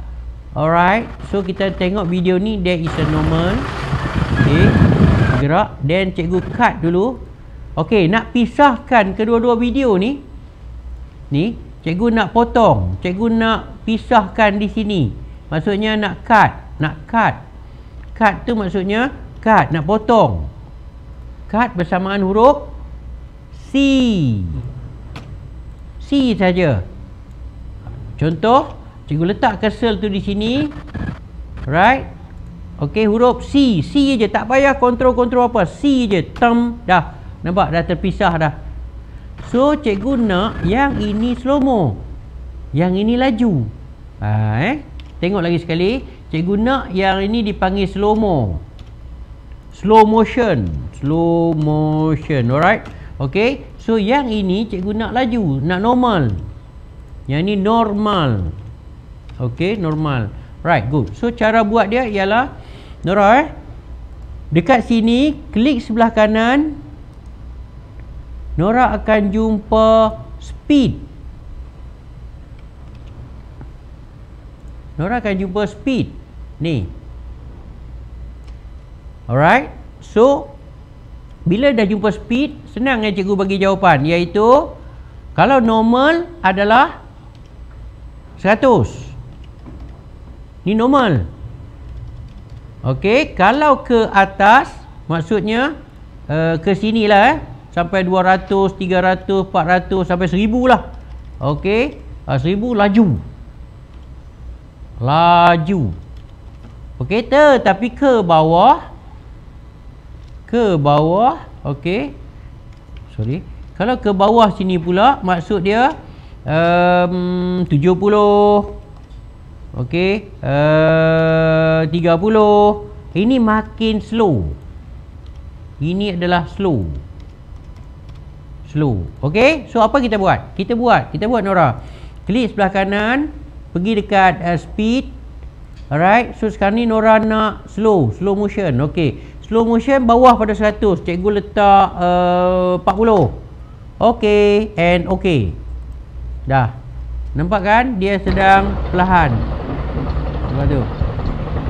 Alright. So kita tengok video ni, there is a normal. Okey, gerak, then cikgu cut dulu. Okey, nak pisahkan kedua-dua video ni. Ni, cikgu nak potong. Cikgu nak pisahkan di sini. Maksudnya nak cut. Nak cut. Cut tu maksudnya cut, nak potong. Cut bersamaan huruf C. C saja. Contoh, cikgu letak cursor tu di sini. Right? Okey, huruf C. C je, tak payah kontrol-kontrol apa. C je. Dah. Nampak? Dah terpisah dah. So, cikgu nak yang ini slow mo, yang ini laju. Tengok lagi sekali. Cikgu nak yang ini dipanggil slow-mo. Slow motion. Slow motion. Alright. Okay. So yang ini cikgu nak laju. Nak normal. Yang ini normal. Okay. Normal. Right. Good. So cara buat dia ialah Nora dekat sini klik sebelah kanan. Nora akan jumpa speed. Nora akan jumpa speed. Ni. Alright. So, bila dah jumpa speed, senang cikgu bagi jawapan. Iaitu, kalau normal adalah 100. Ni normal. Okey. Kalau ke atas, maksudnya ke sini lah sampai 200, 300, 400, sampai 1000 lah. Okey. 1000 laju. Okey, tetapi ke bawah, okey, sorry, kalau ke bawah sini pula maksud dia 70, okey, 30, ini makin slow. Ini adalah slow. Okey, so apa kita buat? Kita buat Nora. Klik sebelah kanan, pergi dekat speed. Alright. So sekarang ni Nora nak slow motion. Okey. Slow motion bawah pada 100. Cikgu letak 40. Okey. And okey. Dah. Nampak kan? Dia sedang perlahan. Nampak tu.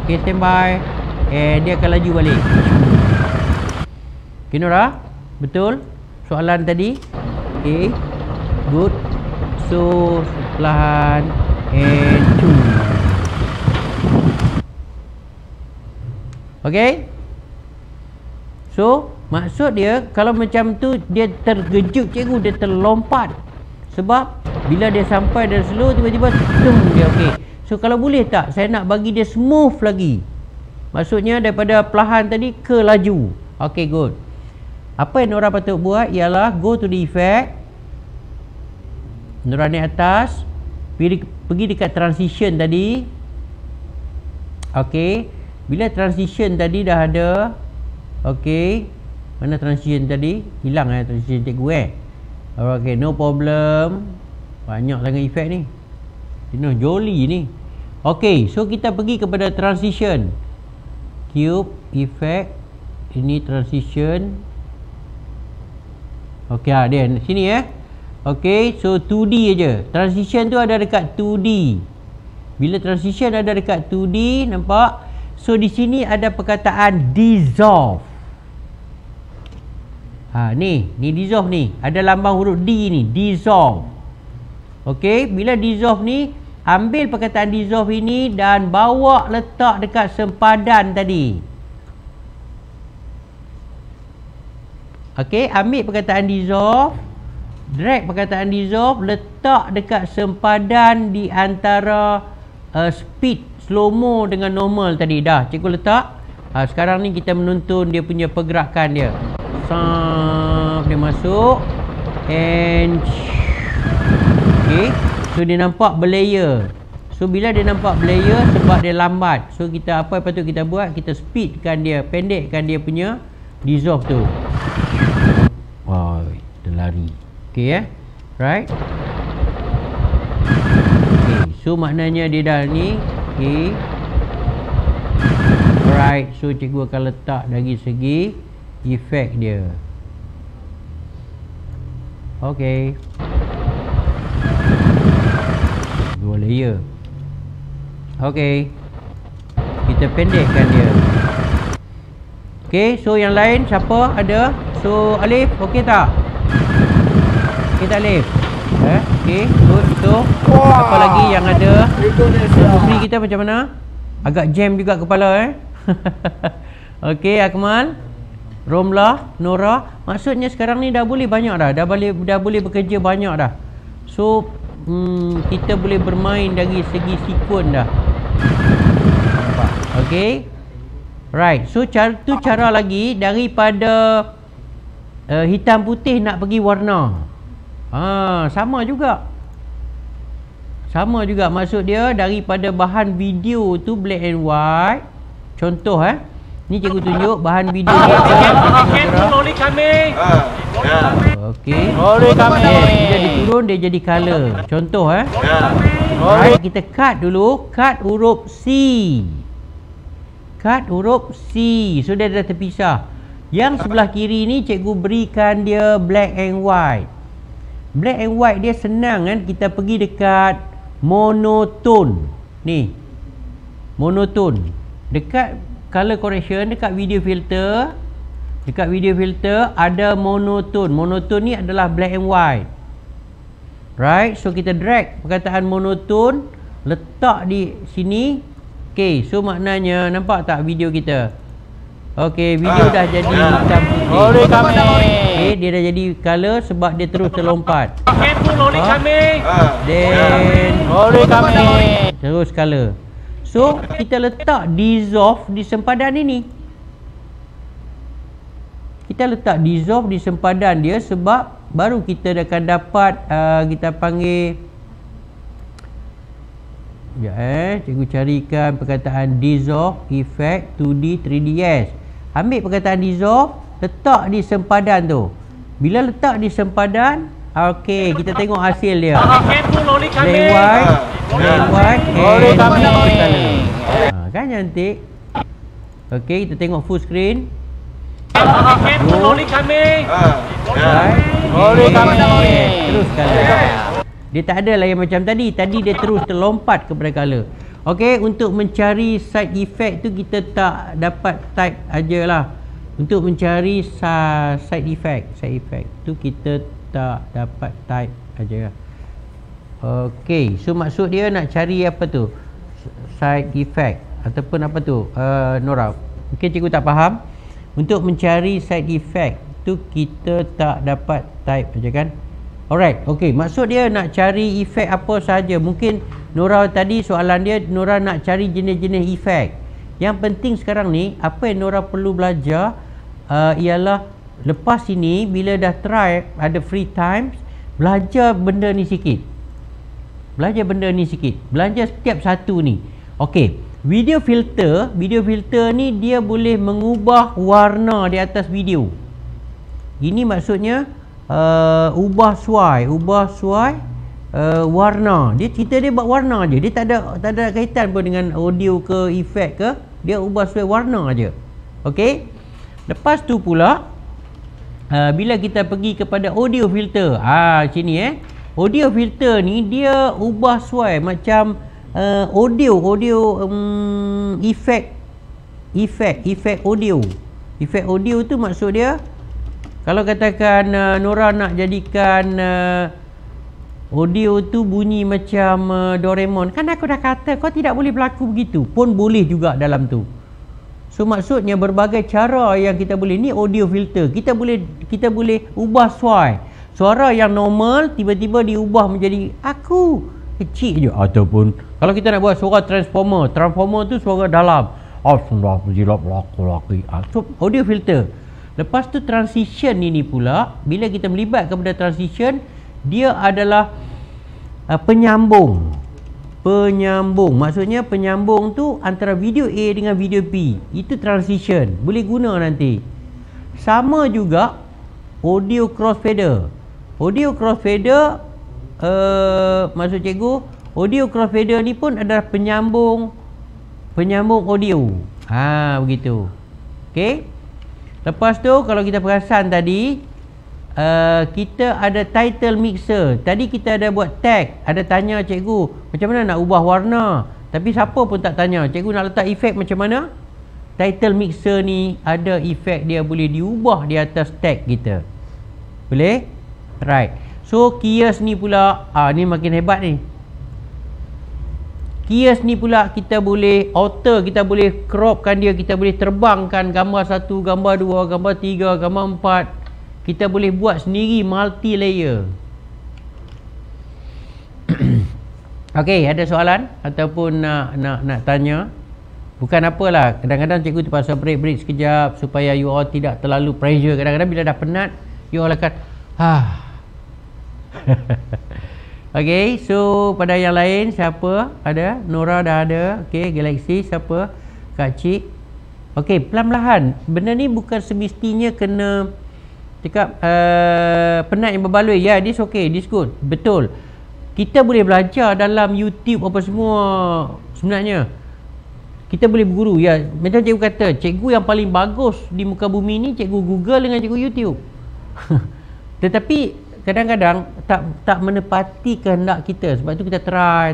Okey, standby. And dia akan laju balik. Okey Nora. Betul? Soalan tadi. Okey. Good. So perlahan. And 2. Okay. So maksud dia kalau macam tu dia terkejut cikgu, dia terlompat. Sebab bila dia sampai dan slow tiba-tiba dia okey. So kalau boleh tak saya nak bagi dia smooth lagi. Maksudnya daripada perlahan tadi ke laju. Okay, good. Apa yang Nora patut buat ialah go to the effect. Nora naik atas, pergi dekat transition tadi. Okey. Bila transition tadi dah ada. Okey. Mana transition tadi? Hilang transition cikgu Okey, no problem. Banyak sangat efek ni. Ini jolly ni. Okey, so kita pergi kepada transition. Cube, effect. Ini transition. Okey, dia sini Okey, so 2D aja. Transition tu ada dekat 2D. Bila transition ada dekat 2D, nampak? So di sini ada perkataan dissolve. Ni dissolve ni. Ada lambang huruf D ni, dissolve. Okey, bila dissolve ni, ambil perkataan dissolve ini dan bawa letak dekat sempadan tadi. Okey, ambil perkataan dissolve. Drag perkataan dissolve, letak dekat sempadan di antara speed slow-mo dengan normal tadi. Dah, cikgu letak. Sekarang ni kita menonton dia punya pergerakan dia. Dia masuk. And okay. So dia nampak berlayer. So bila dia nampak berlayer, sebab dia lambat. So kita apa yang patut kita buat? Kita speedkan dia, pendekkan dia punya dissolve tu. Wow, dia lari. Okay, right? Okay, so maknanya dia dah ni. Okay. Alright, so cikgu akan letak dari segi efek dia. Okay. 2 layer. Okay. Kita pendekkan dia. Okay, so yang lain siapa ada? So Alif, okay tak? Kita Alif. Okay, good. So apa lagi yang ada? Bukri kita macam mana? Agak jam juga kepala Okay, Akmal, Romlah, Nora. Maksudnya sekarang ni dah boleh banyak dah. Dah boleh bekerja banyak dah. So kita boleh bermain dari segi sekuen dah. Nampak? Okay. Right. So cara lagi daripada hitam putih nak pergi warna. Sama juga. Sama juga, maksud dia daripada bahan video tu black and white. Contoh ni cikgu tunjuk bahan video ni. Lori kami. Okey. Lori kami. Dia jadi turun, dia jadi color. Contoh right, kita cut dulu, cut huruf C. Cut huruf C. So dia dah terpisah. Yang sebelah kiri ni cikgu berikan dia black and white. Black and white dia senang kan, kita pergi dekat monotone. Ni. Monotone. Dekat color correction, dekat video filter. Dekat video filter ada monotone. Monotone ni adalah black and white. Right, so kita drag perkataan monotone, letak di sini. Okay, so maknanya nampak tak video kita? Okay, video dah jadi hitam putih. Lori kami. Okay, dia dah jadi color sebab dia terus terlompat. Lori kami. Then Lori kami. terus color. So kita letak dissolve di sempadan ini. Kita letak dissolve di sempadan dia sebab baru kita akan dapat kita panggil cikgu carikan perkataan dissolve effect 2D 3DS. Ambil perkataan dissolve, letak di sempadan tu. Bila letak di sempadan, okey, kita tengok hasil dia. Black white and kan cantik. Okey, kita tengok full screen. Lori kami. Lori kami. Terus color. Dia tak ada lah yang macam tadi. Tadi dia terus terlompat kepada color. Okey, untuk mencari side effect tu kita tak dapat type ajalah. Untuk mencari side effect tu kita tak dapat type aja. Okey, so maksud dia nak cari apa tu? Side effect ataupun apa tu? Nora. Mungkin cikgu tak faham. Untuk mencari side effect tu kita tak dapat type aja kan? Alright, okey. Maksud dia nak cari efek apa sahaja. Mungkin Nora tadi soalan dia, Nora nak cari jenis-jenis efek. Yang penting sekarang ni, apa yang Nora perlu belajar ialah lepas ini, bila dah try, ada free time, belajar benda ni sikit. Belajar benda ni sikit. Belajar setiap satu ni. Okey, video filter ni dia boleh mengubah warna di atas video. Ini maksudnya ubah suai warna. Dia cerita dia buat warna aje. Dia tak ada kaitan pun dengan audio ke efek ke. Dia ubah suai warna aje. Okey. Lepas tu pula bila kita pergi kepada audio filter. Sini audio filter ni dia ubah suai macam audio efek audio. Efek audio tu maksud dia, kalau katakan Nora nak jadikan audio tu bunyi macam Doraemon, kan aku dah kata kau tidak boleh berlaku begitu, pun boleh juga dalam tu. So maksudnya berbagai cara yang kita boleh. Ni audio filter. Kita boleh ubah suara yang normal tiba-tiba diubah menjadi aku kecil je, ataupun kalau kita nak buat suara transformer tu suara dalam. So audio filter. Lepas tu transition ini pula, bila kita melibat kepada transition, dia adalah penyambung. Maksudnya penyambung tu antara video A dengan video B. Itu transition. Boleh guna nanti. Sama juga audio crossfader. Audio crossfader maksud cikgu, audio crossfader ni pun adalah penyambung audio. Begitu. Okey. Lepas tu kalau kita perasan tadi, kita ada title mixer. Tadi kita ada buat tag, ada tanya cikgu macam mana nak ubah warna, tapi siapa pun tak tanya. Cikgu nak letak efek macam mana? Title mixer ni ada efek dia boleh diubah di atas tag kita. Boleh? Right. So Keys ni pula, ni makin hebat ni. Keys ni pula kita boleh alter, kita boleh cropkan dia, kita boleh terbangkan gambar 1, gambar 2, gambar 3, gambar 4. Kita boleh buat sendiri multi layer. Okey, ada soalan ataupun nak tanya? Bukan apalah, kadang-kadang cikgu terpaksa break sekejap supaya you all tidak terlalu pressure. Kadang-kadang bila dah penat, you all akan Okay, so pada yang lain siapa ada? Nora dah ada. Okay, Galaxy siapa? Kak Cik. Okay, pelan-pelan. Benda ni bukan semestinya kena cakap penat yang berbaloi. Ya, this okay, this good. Betul. Kita boleh belajar dalam YouTube apa semua sebenarnya. Kita boleh berguru. Ya, macam cikgu kata, cikgu yang paling bagus di muka bumi ni cikgu Google dengan cikgu YouTube. Tetapi kadang-kadang tak menepati kehendak kita. Sebab tu kita try.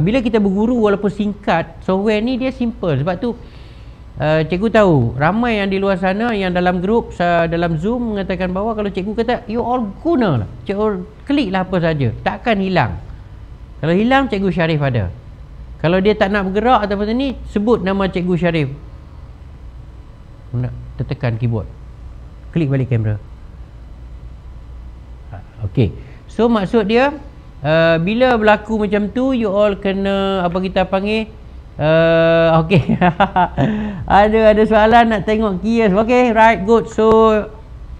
Bila kita berguru walaupun singkat, software ni dia simple. Sebab tu cikgu tahu ramai yang di luar sana yang dalam grup dalam Zoom mengatakan bahawa kalau cikgu kata you all guna lah, cikgu klik lah apa saja, takkan hilang. Kalau hilang cikgu Syarif ada. Kalau dia tak nak bergerak atau apa ni, sebut nama cikgu Syarif, nak tertekan keyboard, klik balik kamera. Okay, so maksud dia bila berlaku macam tu, you all kena apa kita panggil okay. ada soalan nak tengok kias. Okay, right, good. So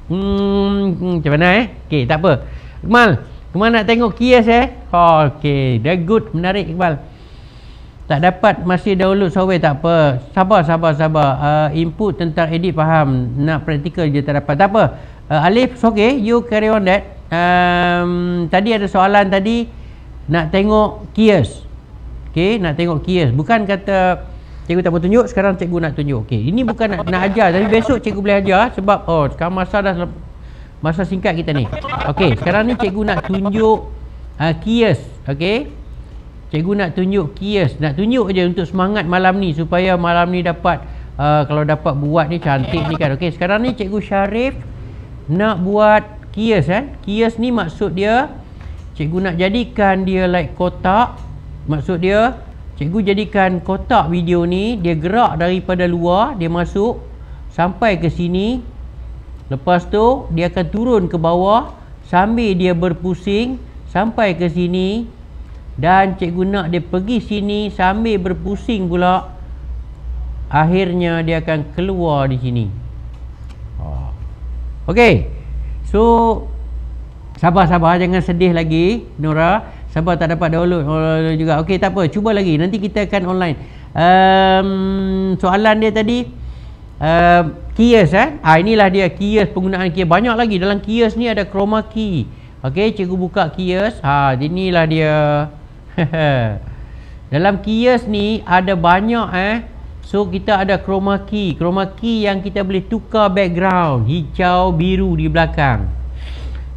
macam mana okay, tak apa. Iqbal nak tengok kias okay, dah good, menarik Iqbal. Tak dapat masih download software, tak apa. Sabar. Input tentang edit faham, nak praktikal je tak dapat. Tak apa. Alif, okay, you carry on that. Tadi ada soalan tadi nak tengok kias. Okay, nak tengok kias. Bukan kata cikgu tak mau tunjuk, sekarang cikgu nak tunjuk. Okay, ini bukan nak ajar, tapi besok cikgu boleh ajar. Sebab sekarang masa singkat kita ni. Okay, sekarang ni cikgu nak tunjuk kias. Okay, cikgu nak tunjuk kias. Nak tunjuk je untuk semangat malam ni, supaya malam ni dapat kalau dapat buat ni cantik ni kan. Okay, sekarang ni cikgu Syarif nak buat kias. Kias ni maksud dia cikgu nak jadikan dia like kotak. Maksud dia cikgu jadikan kotak video ni, dia gerak daripada luar, dia masuk sampai ke sini. Lepas tu dia akan turun ke bawah sambil dia berpusing sampai ke sini. Dan cikgu nak dia pergi sini sambil berpusing pula. Akhirnya dia akan keluar di sini. Okey. So sabar, jangan sedih lagi Nora. Sabar, tak dapat download juga. Okey, tak apa, cuba lagi. Nanti kita akan online. Soalan dia tadi kias inilah dia kias, penggunaan kias. Banyak lagi dalam kias ni, ada chroma key. Okey, cikgu buka kias. Inilah dia. Dalam kias ni ada banyak so kita ada chroma key yang kita boleh tukar background hijau biru di belakang.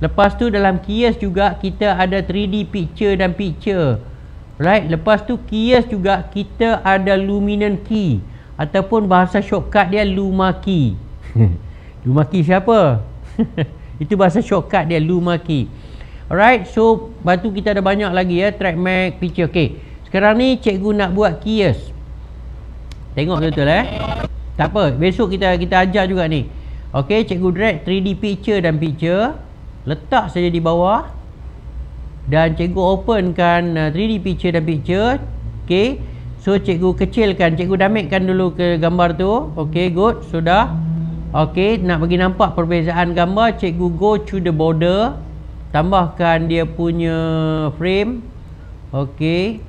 Lepas tu dalam kias juga kita ada 3D picture dan picture, right? Lepas tu kias juga kita ada luminant key ataupun bahasa shortcut dia luma key. Luma key siapa? Itu bahasa shortcut dia, luma key. Alright, so batu kita ada banyak lagi track Mac, picture. Okay, sekarang ni cikgu nak buat kias. Tengok betul tak apa, besok kita ajar juga ni. Okay, cikgu drag 3D picture dan picture, letak saja di bawah. Dan cikgu openkan 3D picture dan picture. Okay, so cikgu kecilkan, cikgu damitkan dulu ke gambar tu. Okay, good, sudah. Okay, nak bagi nampak perbezaan gambar, cikgu go to the border, tambahkan dia punya frame. Okay,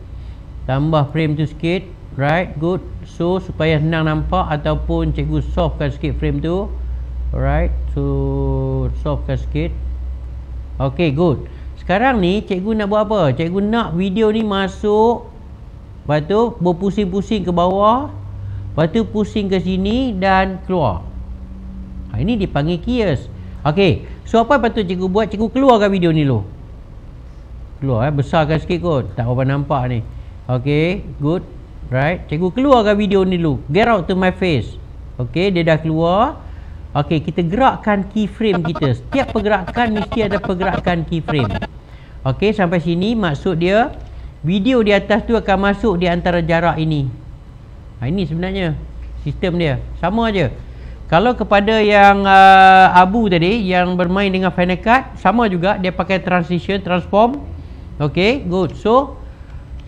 tambah frame tu sikit. Right, good. So supaya senang nampak, ataupun cikgu softkan sikit frame tu. Alright, so softkan sikit. Okay, good. Sekarang ni cikgu nak buat apa? Cikgu nak video ni masuk, lepas tu berpusing-pusing ke bawah, lepas tu pusing ke sini dan keluar. Ini dipanggil kias. Okay, so apa patut cikgu buat? Cikgu keluarkan video ni dulu. Keluar besarkan sikit kot, tak apa nampak ni. Okay, good. Right, cikgu keluarkan video ni dulu. Get out to my face. Okay, dia dah keluar. Okay, kita gerakkan keyframe kita. Setiap pergerakan mesti ada pergerakan keyframe. Okay, sampai sini maksud dia video di atas tu akan masuk di antara jarak ini. Ini sebenarnya sistem dia. Sama aja. Kalau kepada yang Abu tadi yang bermain dengan Final Cut, sama juga, dia pakai transition, transform. Okay, good. So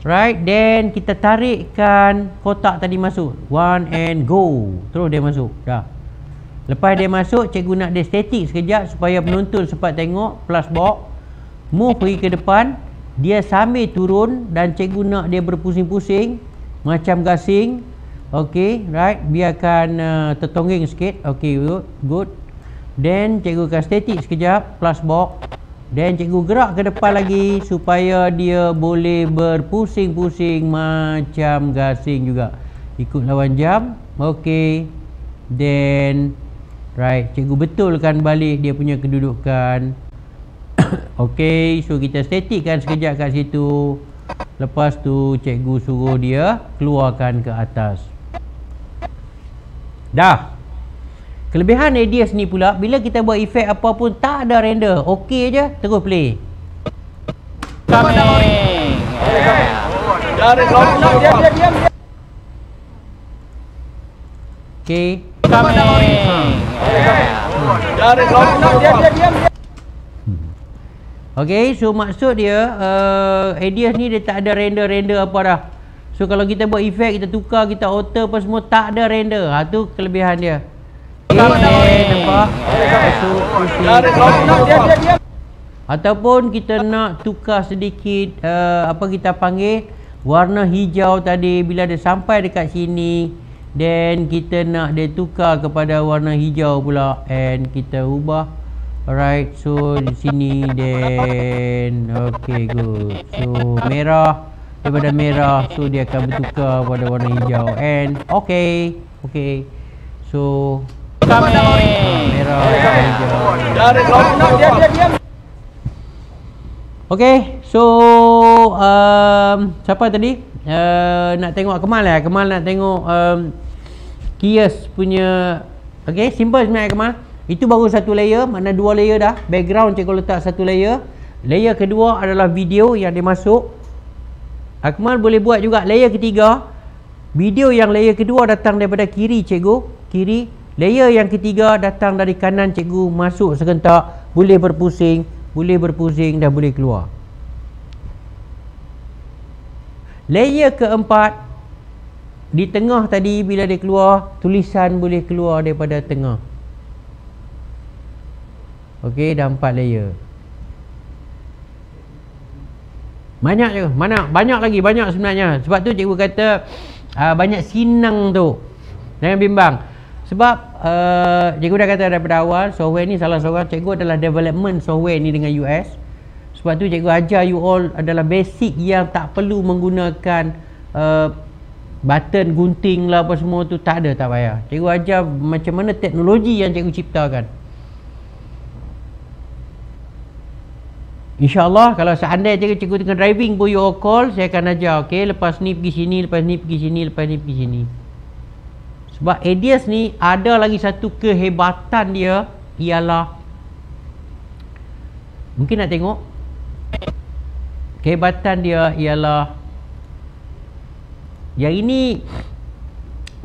right, then kita tarikkan kotak tadi masuk. One and go. Terus dia masuk. Dah. Lepas dia masuk, cikgu nak dia static sekejap supaya penonton sempat tengok plus box. move pergi ke depan, dia sambil turun dan cikgu nak dia berpusing-pusing macam gasing. Okey, right, biarkan tertongging sikit. Okey, good. Then cikgu akan static sekejap, plus box. Then cikgu gerak ke depan lagi supaya dia boleh berpusing-pusing macam gasing juga. Ikut lawan jam. Okey. Then right, cikgu betulkan balik dia punya kedudukan. Okey, so kita statikkan sekejap kat situ. Lepas tu cikgu suruh dia keluarkan ke atas. Dah. Kelebihan ADS ni pula, bila kita buat efek apa pun tak ada render, okey je, terus play. Okey. Okey, so maksud dia ADS ni dia tak ada render apa dah. So kalau kita buat efek, kita tukar, kita alter apa semua, tak ada render. Ha, tu kelebihan dia. Nampak? Ataupun kita nak tukar sedikit apa kita panggil warna hijau tadi, bila dia sampai dekat sini, then kita nak dia tukar kepada warna hijau pula, and kita ubah. Alright, so di sini, then okay, good. So merah, daripada merah, so dia akan bertukar pada warna hijau, and okay. So merah, hijau. Okay, so siapa tadi nak tengok Kemal lah. Kemal nak tengok Kias punya. Okay, simple sebenarnya Kemal. Itu baru satu layer, mana dua layer dah. Background cikgu letak satu layer. Layer kedua adalah video yang dia masuk. Akmal boleh buat juga layer ketiga. Video yang layer kedua datang daripada kiri cikgu, kiri. Layer yang ketiga datang dari kanan cikgu, masuk serentak, boleh berpusing dan boleh keluar. Layer keempat, di tengah tadi bila dia keluar, tulisan boleh keluar daripada tengah. Okey, dah 4 layer. Banyak je, banyak lagi, banyak sebenarnya. Sebab tu cikgu kata banyak sinang tu. Jangan bimbang. Sebab cikgu dah kata daripada awal, software ni salah seorang cikgu adalah development software ni dengan US. Sebab tu cikgu ajar you all adalah basic yang tak perlu menggunakan button gunting lah apa semua tu, tak ada, tak payah. Cikgu ajar macam mana teknologi yang cikgu ciptakan. InsyaAllah kalau seandainya cikgu tengah driving pun you all call, saya akan ajar. Okay, lepas ni pergi sini, lepas ni pergi sini, lepas ni pergi sini. Sebab ADS ni ada lagi satu kehebatan dia, ialah mungkin nak tengok. Kehebatan dia ialah yang ini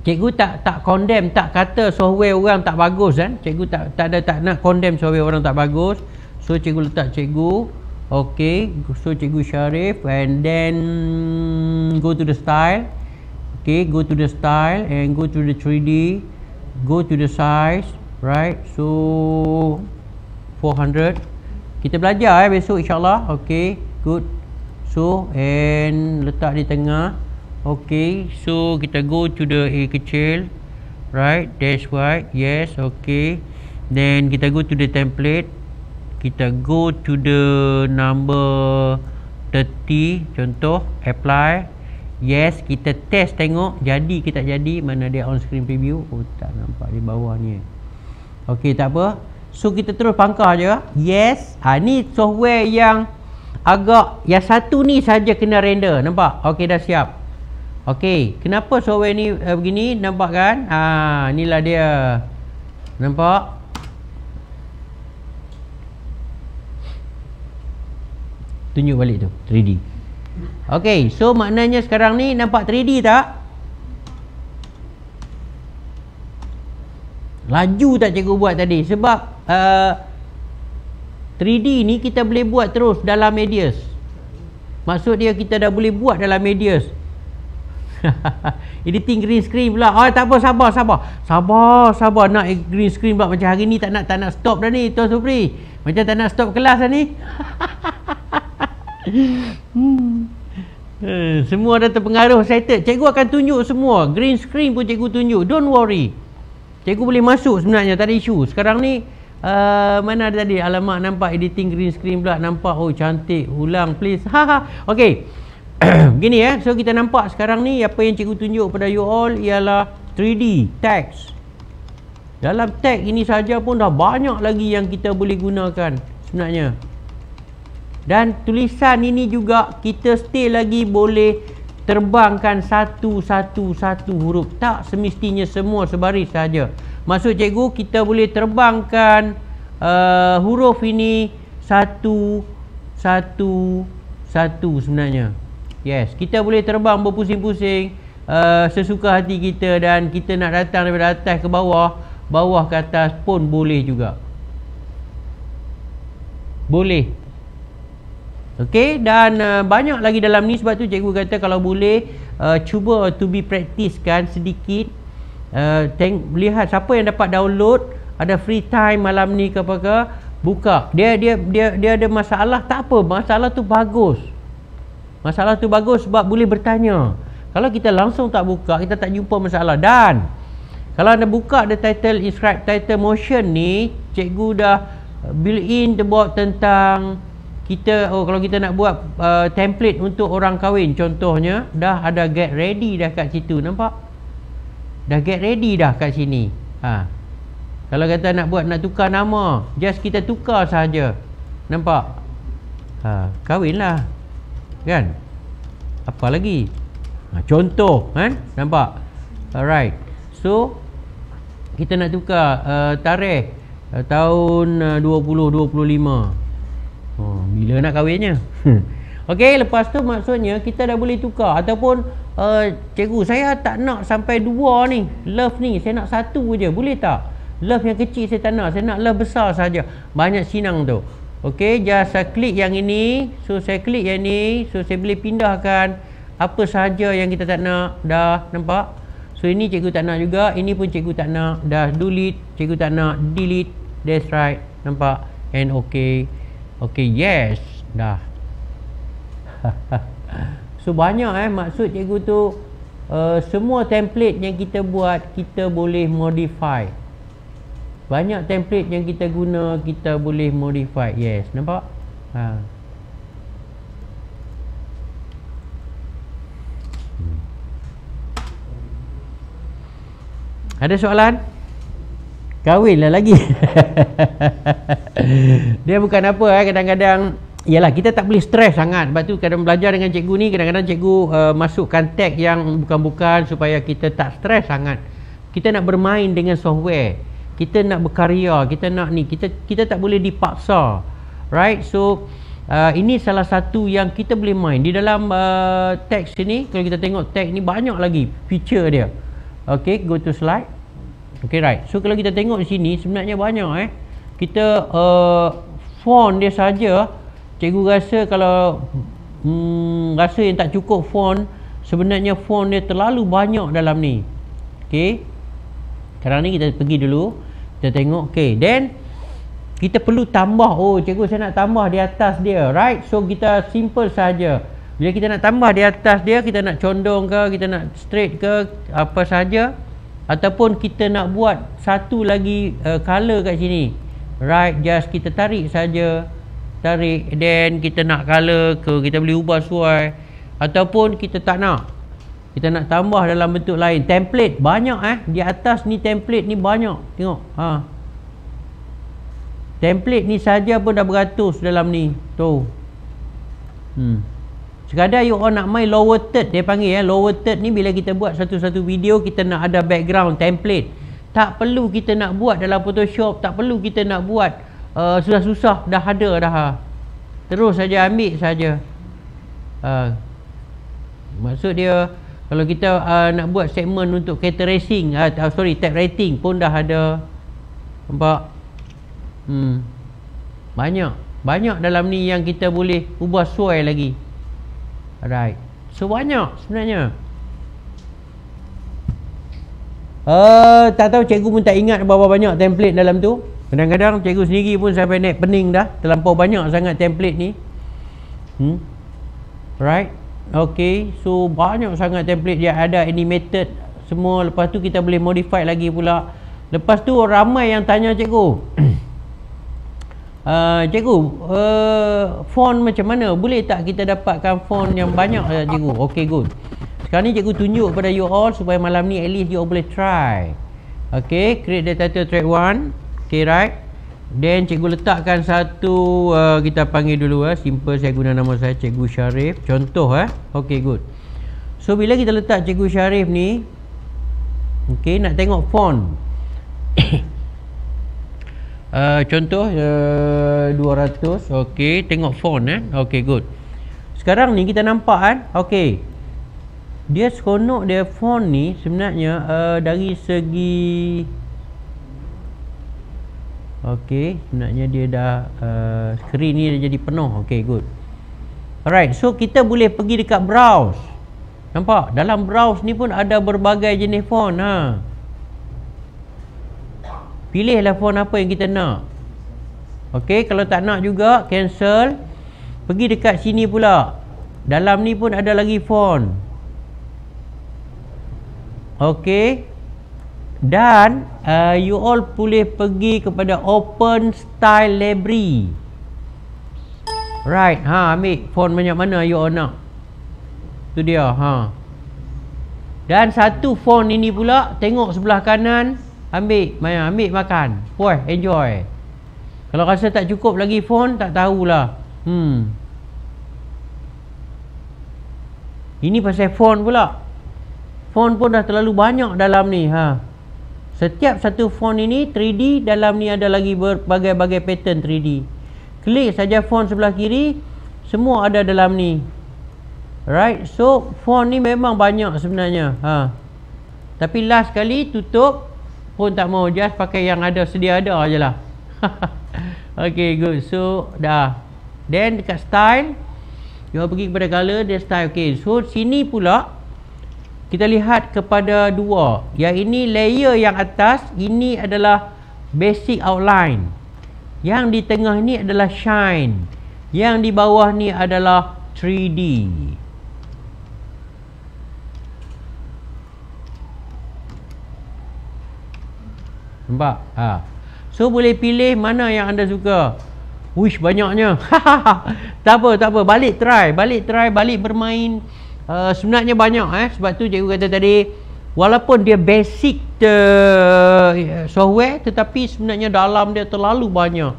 cikgu tak condemn, tak kata software orang tak bagus kan. Cikgu tak nak condemn software orang tak bagus. So cikgu letak cikgu. Okay, so cikgu Syarif, and then go to the style. Okay, go to the style and go to the 3D, go to the size, right? So 400. Kita belajar besok insyaAllah. Okay, good. So and letak di tengah. Okay, so kita go to the A kecil, right? That's right, yes. Okay, then kita go to the template. Kita go to the number 30, contoh, apply. Yes, kita test tengok jadi ke tak jadi. Mana dia on screen preview? Oh, tak nampak di bawah ni. Okey, tak apa. So kita terus pangkah je. Yes. Ni software yang agak, yang satu ni saja kena render. Nampak? Okey, dah siap. Okey, kenapa software ni begini? Nampak kan? Inilah dia. Nampak? Tunjuk balik tu 3D. Ok, so maknanya sekarang ni nampak 3D tak? Laju tak cikgu buat tadi? Sebab 3D ni kita boleh buat terus dalam Medius. Maksud dia kita dah boleh buat dalam Medius. Editing green screen pula. Oh, tak apa, sabar. Nak green screen pula macam hari ni tak nak stop dah ni Tuan Supri. Macam tak nak stop kelas dah ni. Semua dah terpengaruh excited. Cikgu akan tunjuk semua. Green screen pun cikgu tunjuk. Don't worry. Cikgu boleh masuk sebenarnya, tak ada isu. Sekarang ni mana ada tadi? Alamak, nampak editing green screen pula. Nampak, oh cantik. Ulang please. Okay. Begini So kita nampak sekarang ni apa yang cikgu tunjuk pada you all ialah 3D text. Dalam teks ini saja pun dah banyak lagi yang kita boleh gunakan sebenarnya. Dan tulisan ini juga kita still lagi boleh terbangkan satu huruf. Tak semestinya semua sebaris saja. Maksud cikgu, kita boleh terbangkan huruf ini satu sebenarnya. Yes, kita boleh terbang berpusing-pusing sesuka hati kita, dan kita nak datang daripada atas ke bawah, bawah ke atas pun boleh juga. Boleh. Okey, dan banyak lagi dalam ni. Sebab tu cikgu kata kalau boleh cuba to be practice kan sedikit. Lihat siapa yang dapat download, ada free time malam ni ke apa ke, buka. Dia ada masalah, tak apa, masalah tu bagus. Masalah tu bagus sebab boleh bertanya. Kalau kita langsung tak buka, kita tak jumpa masalah. Dan kalau anda buka the title, inscribe title motion ni, cikgu dah build in buat tentang kita, kalau kita nak buat template untuk orang kahwin contohnya, dah ada get ready dah kat situ. Nampak? Dah get ready dah kat sini. Kalau kata nak tukar nama, just kita tukar saja. Nampak? Kahwin lah. Kan? Apa lagi? Contoh kan? Nampak? Alright. So kita nak tukar tarikh tahun 2025. Bila nak kahwinnya? Okey, lepas tu maksudnya kita dah boleh tukar. Ataupun cikgu, saya tak nak sampai 2 ni, love ni, saya nak 1 je, boleh tak? Love yang kecil saya tak nak, saya nak love besar saja. Banyak sinang tu. Okey, just klik yang ini. So saya klik yang ni. So saya boleh pindahkan apa sahaja yang kita tak nak. Dah nampak? So ini cikgu tak nak juga. Ini pun cikgu tak nak. Dah delete, cikgu tak nak. Delete. That's right. Nampak? And okay. Okay, yes. Dah. So banyak maksud cikgu tu, semua template yang kita buat kita boleh modify. Banyak template yang kita guna kita boleh modify. Yes, nampak? Ada soalan? Kahwinlah lagi. Dia bukan apa kadang-kadang. Yalah, kita tak boleh stres sangat. Sebab tu kadang belajar dengan cikgu ni, kadang-kadang cikgu masukkan tag yang bukan-bukan supaya kita tak stres sangat. Kita nak bermain dengan software, kita nak berkarya, kita nak ni, kita tak boleh dipaksa. Right? So ini salah satu yang kita boleh main. Di dalam teks ini, kalau kita tengok tag ni banyak lagi feature dia. Okay, go to slide. Okay, right. So kalau kita tengok di sini sebenarnya banyak kita font dia saja. Cikgu rasa kalau rasa yang tak cukup font, sebenarnya font dia terlalu banyak dalam ni. Okay, sekarang ni kita pergi dulu, kita tengok. Okay, then kita perlu tambah. Oh cikgu, saya nak tambah di atas dia. Right? So kita simple saja. Bila kita nak tambah di atas dia, kita nak condong ke, kita nak straight ke, apa saja. Ataupun kita nak buat satu lagi color kat sini. Right? Just kita tarik saja. Tarik. Then kita nak color ke, kita boleh ubah sesuai. Ataupun kita tak nak, kita nak tambah dalam bentuk lain. Template banyak di atas ni, template ni banyak. Tengok. Template ni saja pun dah beratus dalam ni. Tu. Sekadar you all nak main lower third, dia panggil lower third ni. Bila kita buat satu-satu video, kita nak ada background template. Tak perlu kita nak buat dalam Photoshop, tak perlu kita nak buat susah-susah, dah ada dah. Terus saja ambil saja. Maksud dia, kalau kita nak buat segmen untuk categorizing, tab rating pun dah ada. Nampak? Banyak dalam ni yang kita boleh ubah sesuai lagi. Alright. So banyak sebenarnya. Tak tahu, cikgu pun tak ingat berapa banyak template dalam tu. Kadang-kadang cikgu sendiri pun sampai naik pening dah, terlampau banyak sangat template ni. Right. Okay, so banyak sangat template dia, ada animated semua. Lepas tu kita boleh modify lagi pula. Lepas tu ramai yang tanya cikgu, cikgu, font macam mana? Boleh tak kita dapatkan font yang banyak cikgu? Okay, good. Sekarang ni cikgu tunjuk kepada you all supaya malam ni at least you all boleh try. Okay, create the title track 1. Okay, right. Then cikgu letakkan satu, kita panggil dulu, simple, saya guna nama saya Cikgu Syarif. Contoh, okay, good. So bila kita letak Cikgu Syarif ni, okay, nak tengok font. Contoh 200. Okay, tengok font, okay, good. Sekarang ni kita nampak kan, okay, dia seronok dia font ni sebenarnya dari segi, okay, sebenarnya dia dah screen ni dah jadi penuh. Okay, good. Alright, so kita boleh pergi dekat browse. Nampak? Dalam browse ni pun ada berbagai jenis font. Pilihlah font apa yang kita nak. Okay, kalau tak nak juga, cancel. Pergi dekat sini pula. Dalam ni pun ada lagi font. Okay. Dan you all boleh pergi kepada Open Style Library. Right, ambil font banyak mana you all nak. Tu dia, Dan satu font ini pula, tengok sebelah kanan, ambil makan. Puas, enjoy. Kalau rasa tak cukup lagi font, tak tahulah. Ini pasal font pula. Font pun dah terlalu banyak dalam ni, Setiap satu font ini 3D, dalam ni ada lagi berbagai-bagai pattern 3D. Klik saja font sebelah kiri, semua ada dalam ni. Right, so font ni memang banyak sebenarnya. Tapi last kali tutup pun tak mau, just pakai yang ada, sedia ada je lah. Okay, good. So dah. Then dekat style, you pergi kepada color, dia style. Okay, so sini pula kita lihat kepada dua. Yang ini layer yang atas, ini adalah basic outline. Yang di tengah ni adalah shine. Yang di bawah ni adalah 3D. Nampak? So boleh pilih mana yang anda suka. Wish, banyaknya. Tak apa. Balik bermain. Sebenarnya banyak, sebab tu cikgu kata tadi, walaupun dia basic software, tetapi sebenarnya dalam dia terlalu banyak.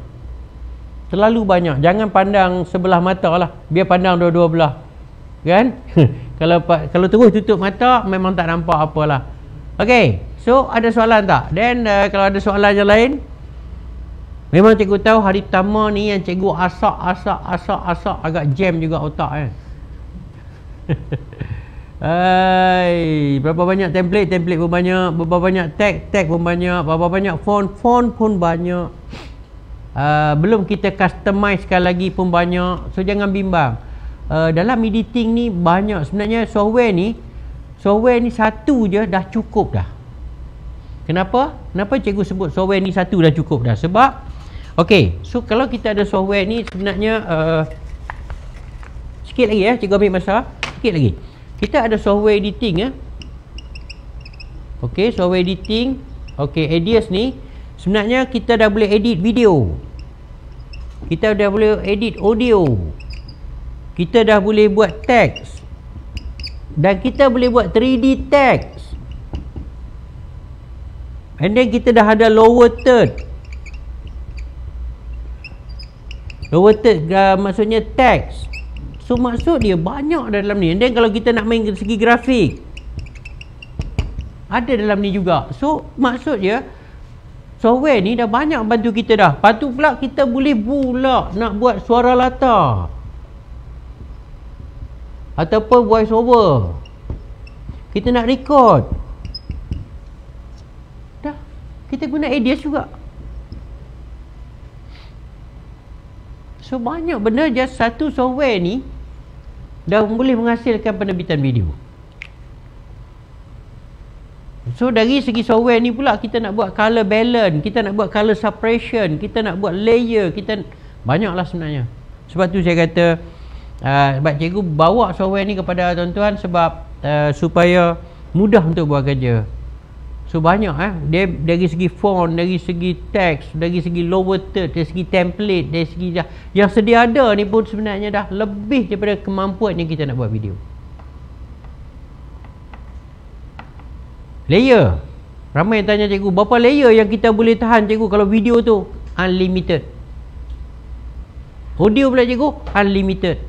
Jangan pandang sebelah mata lah, biar pandang dua-dua belah, kan? Kalau terus tutup mata, memang tak nampak apalah. Okay, so ada soalan tak? Then kalau ada soalan yang lain, memang cikgu tahu hari pertama ni yang cikgu asak agak jam juga otak, berapa banyak template pun banyak, berapa banyak tag pun banyak, berapa banyak font pun banyak. Belum kita customizekan lagi pun banyak. So jangan bimbang. Dalam editing ni banyak sebenarnya. Software ni satu je dah cukup dah. Kenapa cikgu sebut software ni satu dah cukup dah? Sebab okay, so kalau kita ada software ni sebenarnya sikit lagi, cikgu ambil masa sikit lagi. Kita ada software editing, okay, software editing. Okay, Edius ni sebenarnya kita dah boleh edit video, kita dah boleh edit audio, kita dah boleh buat teks, dan kita boleh buat 3D teks. And then kita dah ada lower third, maksudnya teks. So maksud dia banyak dalam ni. And then kalau kita nak main dari segi grafik, ada dalam ni juga. So maksud dia software ni dah banyak bantu kita dah. Lepas tu pula kita boleh nak buat suara latar ataupun voice over. Kita nak record, dah kita guna Edius juga. So banyak benda, just satu software ni dah boleh menghasilkan penerbitan video. So dari segi software ni pula kita nak buat color balance, kita nak buat color suppression, kita nak buat layer, kita banyaklah sebenarnya. Sebab tu saya kata sebab cikgu bawa software ni kepada tuan-tuan sebab supaya mudah untuk buat kerja. So banyak dia dari segi font, dari segi teks, dari segi lower third, dari segi template, dari segi yang sedia ada ni pun sebenarnya dah lebih daripada kemampuan yang kita nak buat video. Layer. Ramai yang tanya cikgu, berapa layer yang kita boleh tahan cikgu kalau video tu? Unlimited. Audio pula cikgu? Unlimited.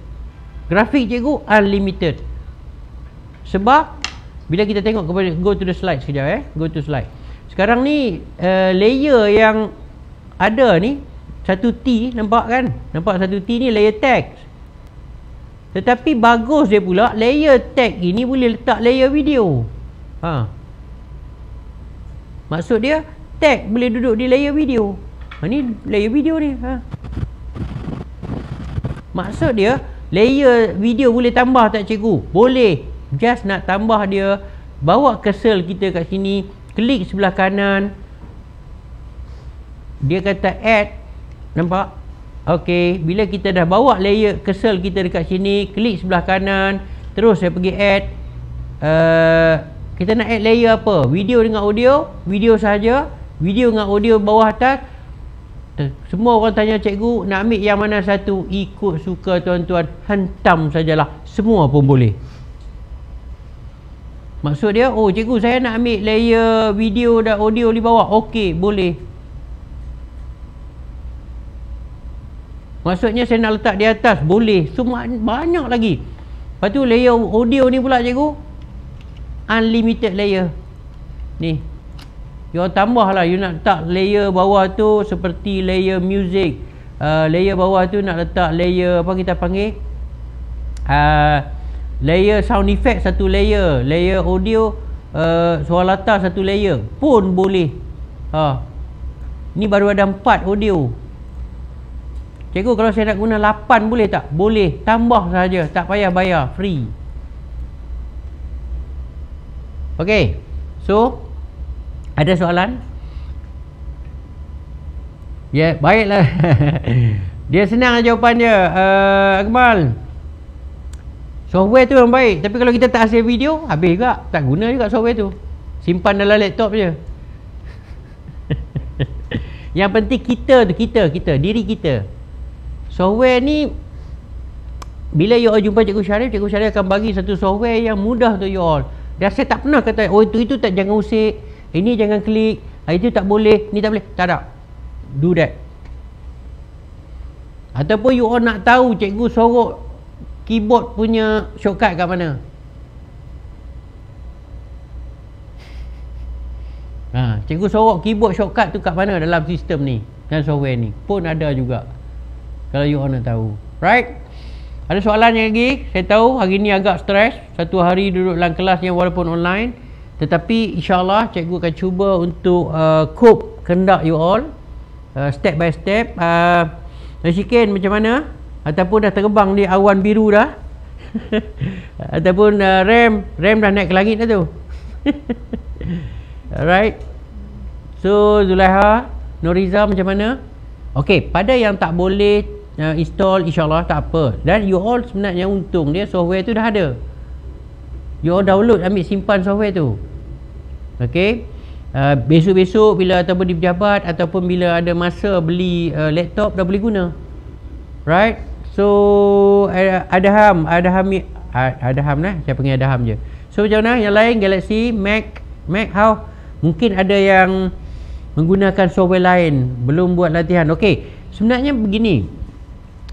Grafik cikgu? Unlimited. Sebab bila kita tengok kepada, go to the slide sekejap go to slide. Sekarang ni layer yang ada ni satu T, nampak kan? Nampak satu T ni layer text. Tetapi bagus dia pula layer text ini boleh letak layer video. Maksud dia tag boleh duduk di layer video. Ni layer video ni. Maksud dia layer video boleh tambah tak cikgu? Boleh. Just nak tambah dia, bawa cursor kita kat sini, klik sebelah kanan. Dia kata add. Nampak? Okey, bila kita dah bawa layer cursor kita dekat sini, klik sebelah kanan, terus saya pergi add. Kita nak add layer apa? Video dengan audio, video sahaja, video dengan audio bawah atas. Semua orang tanya cikgu nak ambil yang mana satu, ikut suka tuan-tuan, hantam sajalah, semua pun boleh. Maksud dia, oh cikgu saya nak ambil layer video dan audio di bawah. Okey, boleh. Maksudnya saya nak letak di atas, boleh. Semua banyak lagi. Lepas tu layer audio ni pula cikgu, unlimited layer. Ni you tambah lah, you nak letak layer bawah tu seperti layer music, layer bawah tu nak letak layer apa kita panggil, layer sound effect satu layer, layer audio suara latar satu layer pun boleh. Ni baru ada 4 audio. Cikgu kalau saya nak guna 8 boleh tak? Boleh, tambah saja, tak payah bayar, free. Okey, so ada soalan? Ya, baiklah. Dia senang jawapan dia. Akmal, software tu yang baik, tapi kalau kita tak hasil video, habis juga, tak guna juga software tu. Simpan dalam laptop je. Yang penting kita tu, kita, diri kita. Software ni, bila you all jumpa Cikgu Syarif akan bagi satu software yang mudah untuk you all. Dan saya tak pernah kata, oh itu tak, jangan usik, ini jangan klik, itu tak boleh, ni tak boleh. Tak ada. Do that. Ataupun you all nak tahu cikgu sorok keyboard punya shortcut kat mana. Cikgu sorok keyboard shortcut tu kat mana dalam sistem ni dan software ni. Pun ada juga. Kalau you all nak tahu. Right? Ada soalan yang lagi? Saya tahu hari ni agak stres. Satu hari duduk dalam kelas yang walaupun online. Tetapi insyaAllah cikgu akan cuba untuk cope kendak you all. Step by step. Nashikin macam mana? Ataupun dah terbang di awan biru dah? Ataupun Ram dah naik ke langit dah tu? Alright. So Zulaiha, Noriza macam mana? Okey, pada yang tak boleh install, insyaAllah tak apa. Dan you all sebenarnya untung dia software tu dah ada. You all download, ambil simpan software tu. Okey. Besok-besok bila ataupun di pejabat ataupun bila ada masa beli laptop dah boleh guna. Right? So Adham lah, saya panggil Adham je. So macam mana yang lain? Galaxy, Mac how? Mungkin ada yang menggunakan software lain, belum buat latihan. Okey, sebenarnya begini,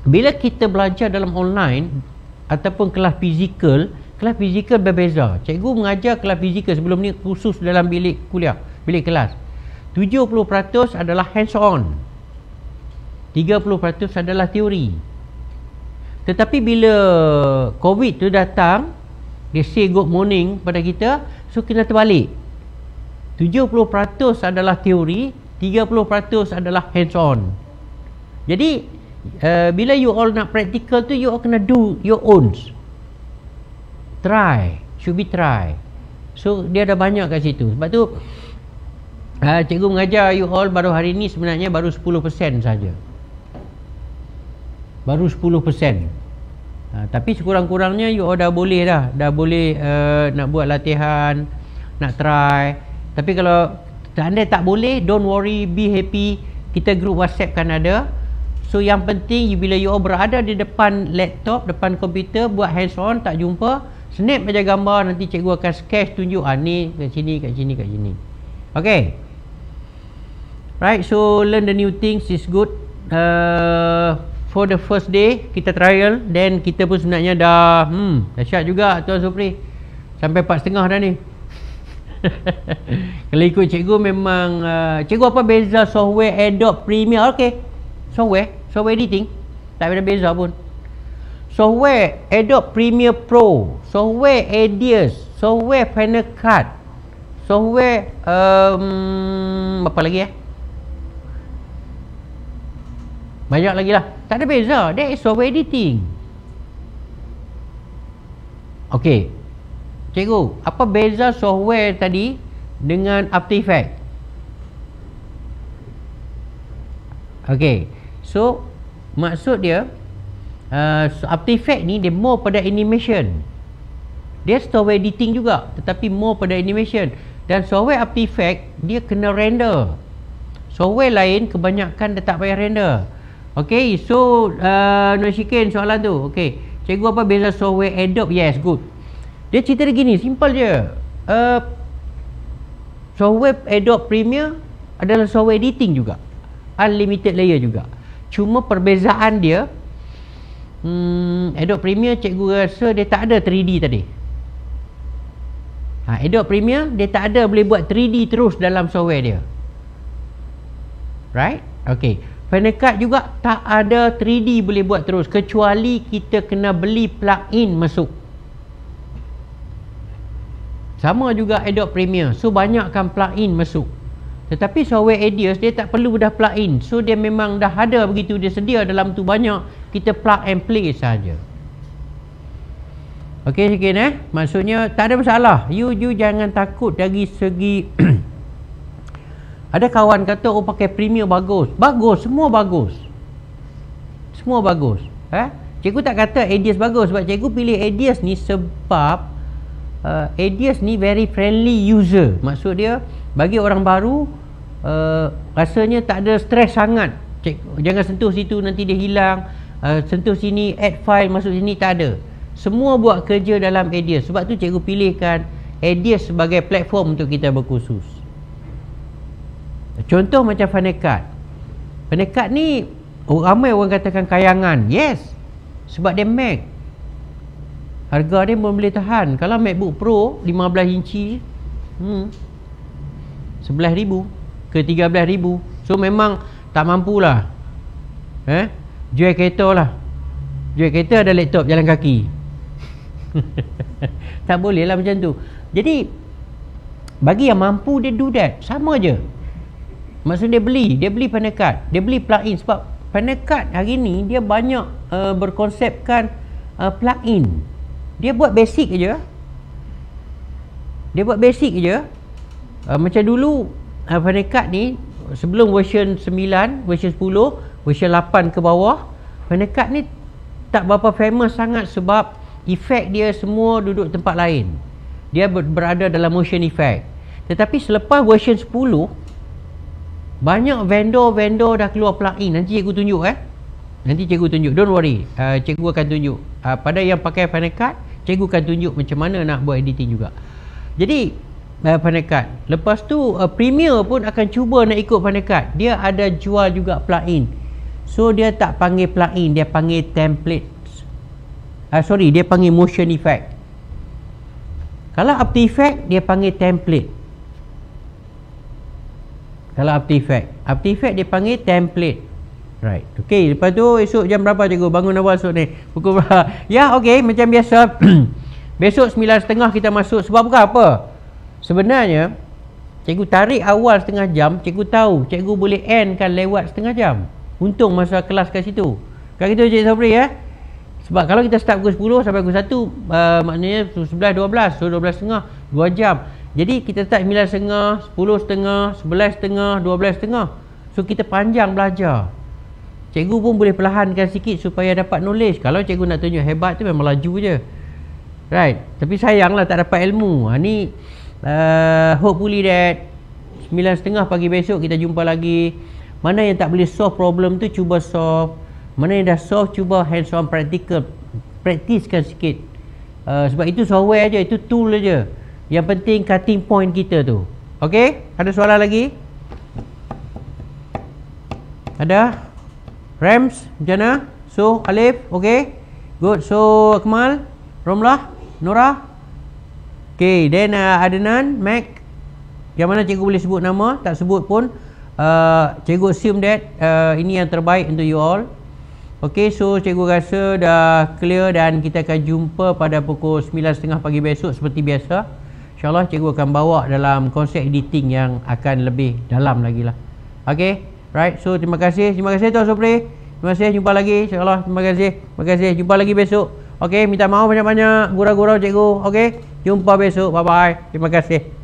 bila kita belajar dalam online ataupun kelas fizikal berbeza. Cikgu mengajar kelas fizikal sebelum ni khusus dalam bilik kuliah, bilik kelas. 70% adalah hands on, 30% adalah teori. Tetapi bila COVID tu datang, dia say good morning pada kita, so kita terbalik. 70% adalah teori, 30% adalah hands on. Jadi bila you all nak practical tu, you all kena do your own. Try, should be try. So dia ada banyak kat situ. Sebab tu cikgu mengajar you all baru hari ni sebenarnya baru 10% saja. Baru 10%. Tapi sekurang-kurangnya you all dah boleh dah. Dah boleh nak buat latihan, nak try. Tapi kalau anda tak boleh, don't worry, be happy. Kita group WhatsApp kan ada. So yang penting bila you all berada di depan laptop, depan komputer, buat hands on, tak jumpa, snap aja gambar, nanti cikgu akan sketch tunjuk ni kat sini, kat sini, kat sini. Okay. Right, so learn the new things is good. For the first day kita trial, then kita pun sebenarnya dah dahsyat juga Tuan Supri. Sampai 4.5 dah ni. Kalau ikut cikgu memang cikgu apa beza software Adobe Premiere? Okay, software editing tak ada beza pun. Software Adobe Premiere Pro, software Edius, software Final Cut, software apa lagi banyak lagi lah, tak ada beza. That is software editing. Okay, cikgu, apa beza software tadi dengan After Effects? Okay, so maksud dia After Effects ni dia more pada animation. Dia software editing juga, tetapi more pada animation. Dan software After Effects dia kena render. Software lain kebanyakan dia tak payah render. Okay, so Nur Syikin soalan tu. Okay, cikgu apa beza software Adobe? Yes, good. Dia cerita dia gini, simple je. Software Adobe Premiere adalah software editing juga, unlimited layer juga. Cuma perbezaan dia, Adobe Premiere cikgu rasa dia tak ada 3D tadi. Adobe Premiere dia tak ada boleh buat 3D terus dalam software dia. Right? Okay. Final Cut juga tak ada 3D boleh buat terus, kecuali kita kena beli plug-in masuk. Sama juga Adobe Premiere. So banyakkan plug-in masuk. Tetapi software Edius dia tak perlu dah plug-in. So dia memang dah ada begitu, dia sedia dalam tu banyak. Kita plug and play saja. Okey sikit maksudnya tak ada masalah. You jangan takut dari segi ada kawan kata pakai Premiere bagus. Bagus, semua bagus. Semua bagus. Cikgu tak kata Edius bagus, sebab cikgu pilih Edius ni sebab Edius ni very friendly user. Maksud dia bagi orang baru rasanya tak ada stres sangat. Jangan sentuh situ nanti dia hilang, sentuh sini add file masuk sini, tak ada. Semua buat kerja dalam Edius. Sebab tu cikgu pilihkan Edius sebagai platform untuk kita berkursus. Contoh macam Final Cut. Final Cut ni ramai orang katakan kayangan. Yes, sebab dia Mac. Harga dia pun boleh tahan. Kalau MacBook Pro 15 inci 11,000 ke 13,000. So memang tak mampulah. Jual kereta lah. Jual kereta ada laptop jalan kaki. Tak boleh lah macam tu. Jadi bagi yang mampu dia do that. Sama je. Maksud dia beli Final Cut, dia beli plug-in. Sebab Final Cut hari ni dia banyak berkonsepkan plug-in. Dia buat basic je. Macam dulu Final Cut ni sebelum version 9, version 10, version 8 ke bawah, Final Cut ni tak berapa famous sangat sebab efek dia semua duduk tempat lain. Dia berada dalam motion effect. Tetapi selepas version 10, banyak vendor dah keluar plug-in. Nanti cikgu tunjuk Nanti cikgu tunjuk. Don't worry. Cikgu akan tunjuk. Pada yang pakai Final Cut, cikgu akan tunjuk macam mana nak buat editing juga. Jadi Final Cut. Lepas tu Premiere pun akan cuba nak ikut Final Cut. Dia ada jual juga plug-in. So dia tak panggil plug-in, dia panggil templates. Dia panggil motion effect. Kalau After Effects dia panggil template. Kalau After Effects dia panggil template. Right. Okay, lepas tu esok jam berapa cikgu? Bangun awal esok ni. Pukul berapa? Ya, okay, macam biasa. Besok 9.30 kita masuk. Sebab bukan apa? Sebenarnya cikgu tarik awal setengah jam. Cikgu tahu cikgu boleh end kan lewat setengah jam. Untung masa kelas kat situ. Kat situ Cik Sabri Sebab kalau kita start pukul 10 sampai pukul 1, maknanya 11, 12. So 12.30, 2 jam. Jadi kita start 9.30, 10.30, 11.30, 12.30. So kita panjang belajar. Cikgu pun boleh perlahankan sikit supaya dapat knowledge. Kalau cikgu nak tunjuk hebat tu memang laju je. Right. Tapi sayanglah tak dapat ilmu. Ni hopefully that 9.30 pagi besok kita jumpa lagi. Mana yang tak boleh solve problem tu, cuba solve. Mana yang dah solve, cuba hands on practical. Praktiskan sikit. Sebab itu software aja, itu tool aja. Yang penting cutting point kita tu. Okay? Ada soalan lagi? Ada? Rams, macam mana? So, Alif, okay? Good. So, Akmal, Romlah, Nora. Okay, then Adnan, Mac. Yang mana cikgu boleh sebut nama, tak sebut pun. Cikgu assume that ini yang terbaik untuk you all. Okay, so cikgu rasa dah clear dan kita akan jumpa pada pukul 9.30 pagi besok seperti biasa. InsyaAllah cikgu akan bawa dalam konsep editing yang akan lebih dalam lagi lah. Okay, right, so terima kasih Tuan Supri. Terima kasih, jumpa lagi insyaAllah. Terima kasih, jumpa lagi besok. Okay, minta maaf banyak-banyak gurau-gurau cikgu. Okay, jumpa besok, bye-bye. Terima kasih.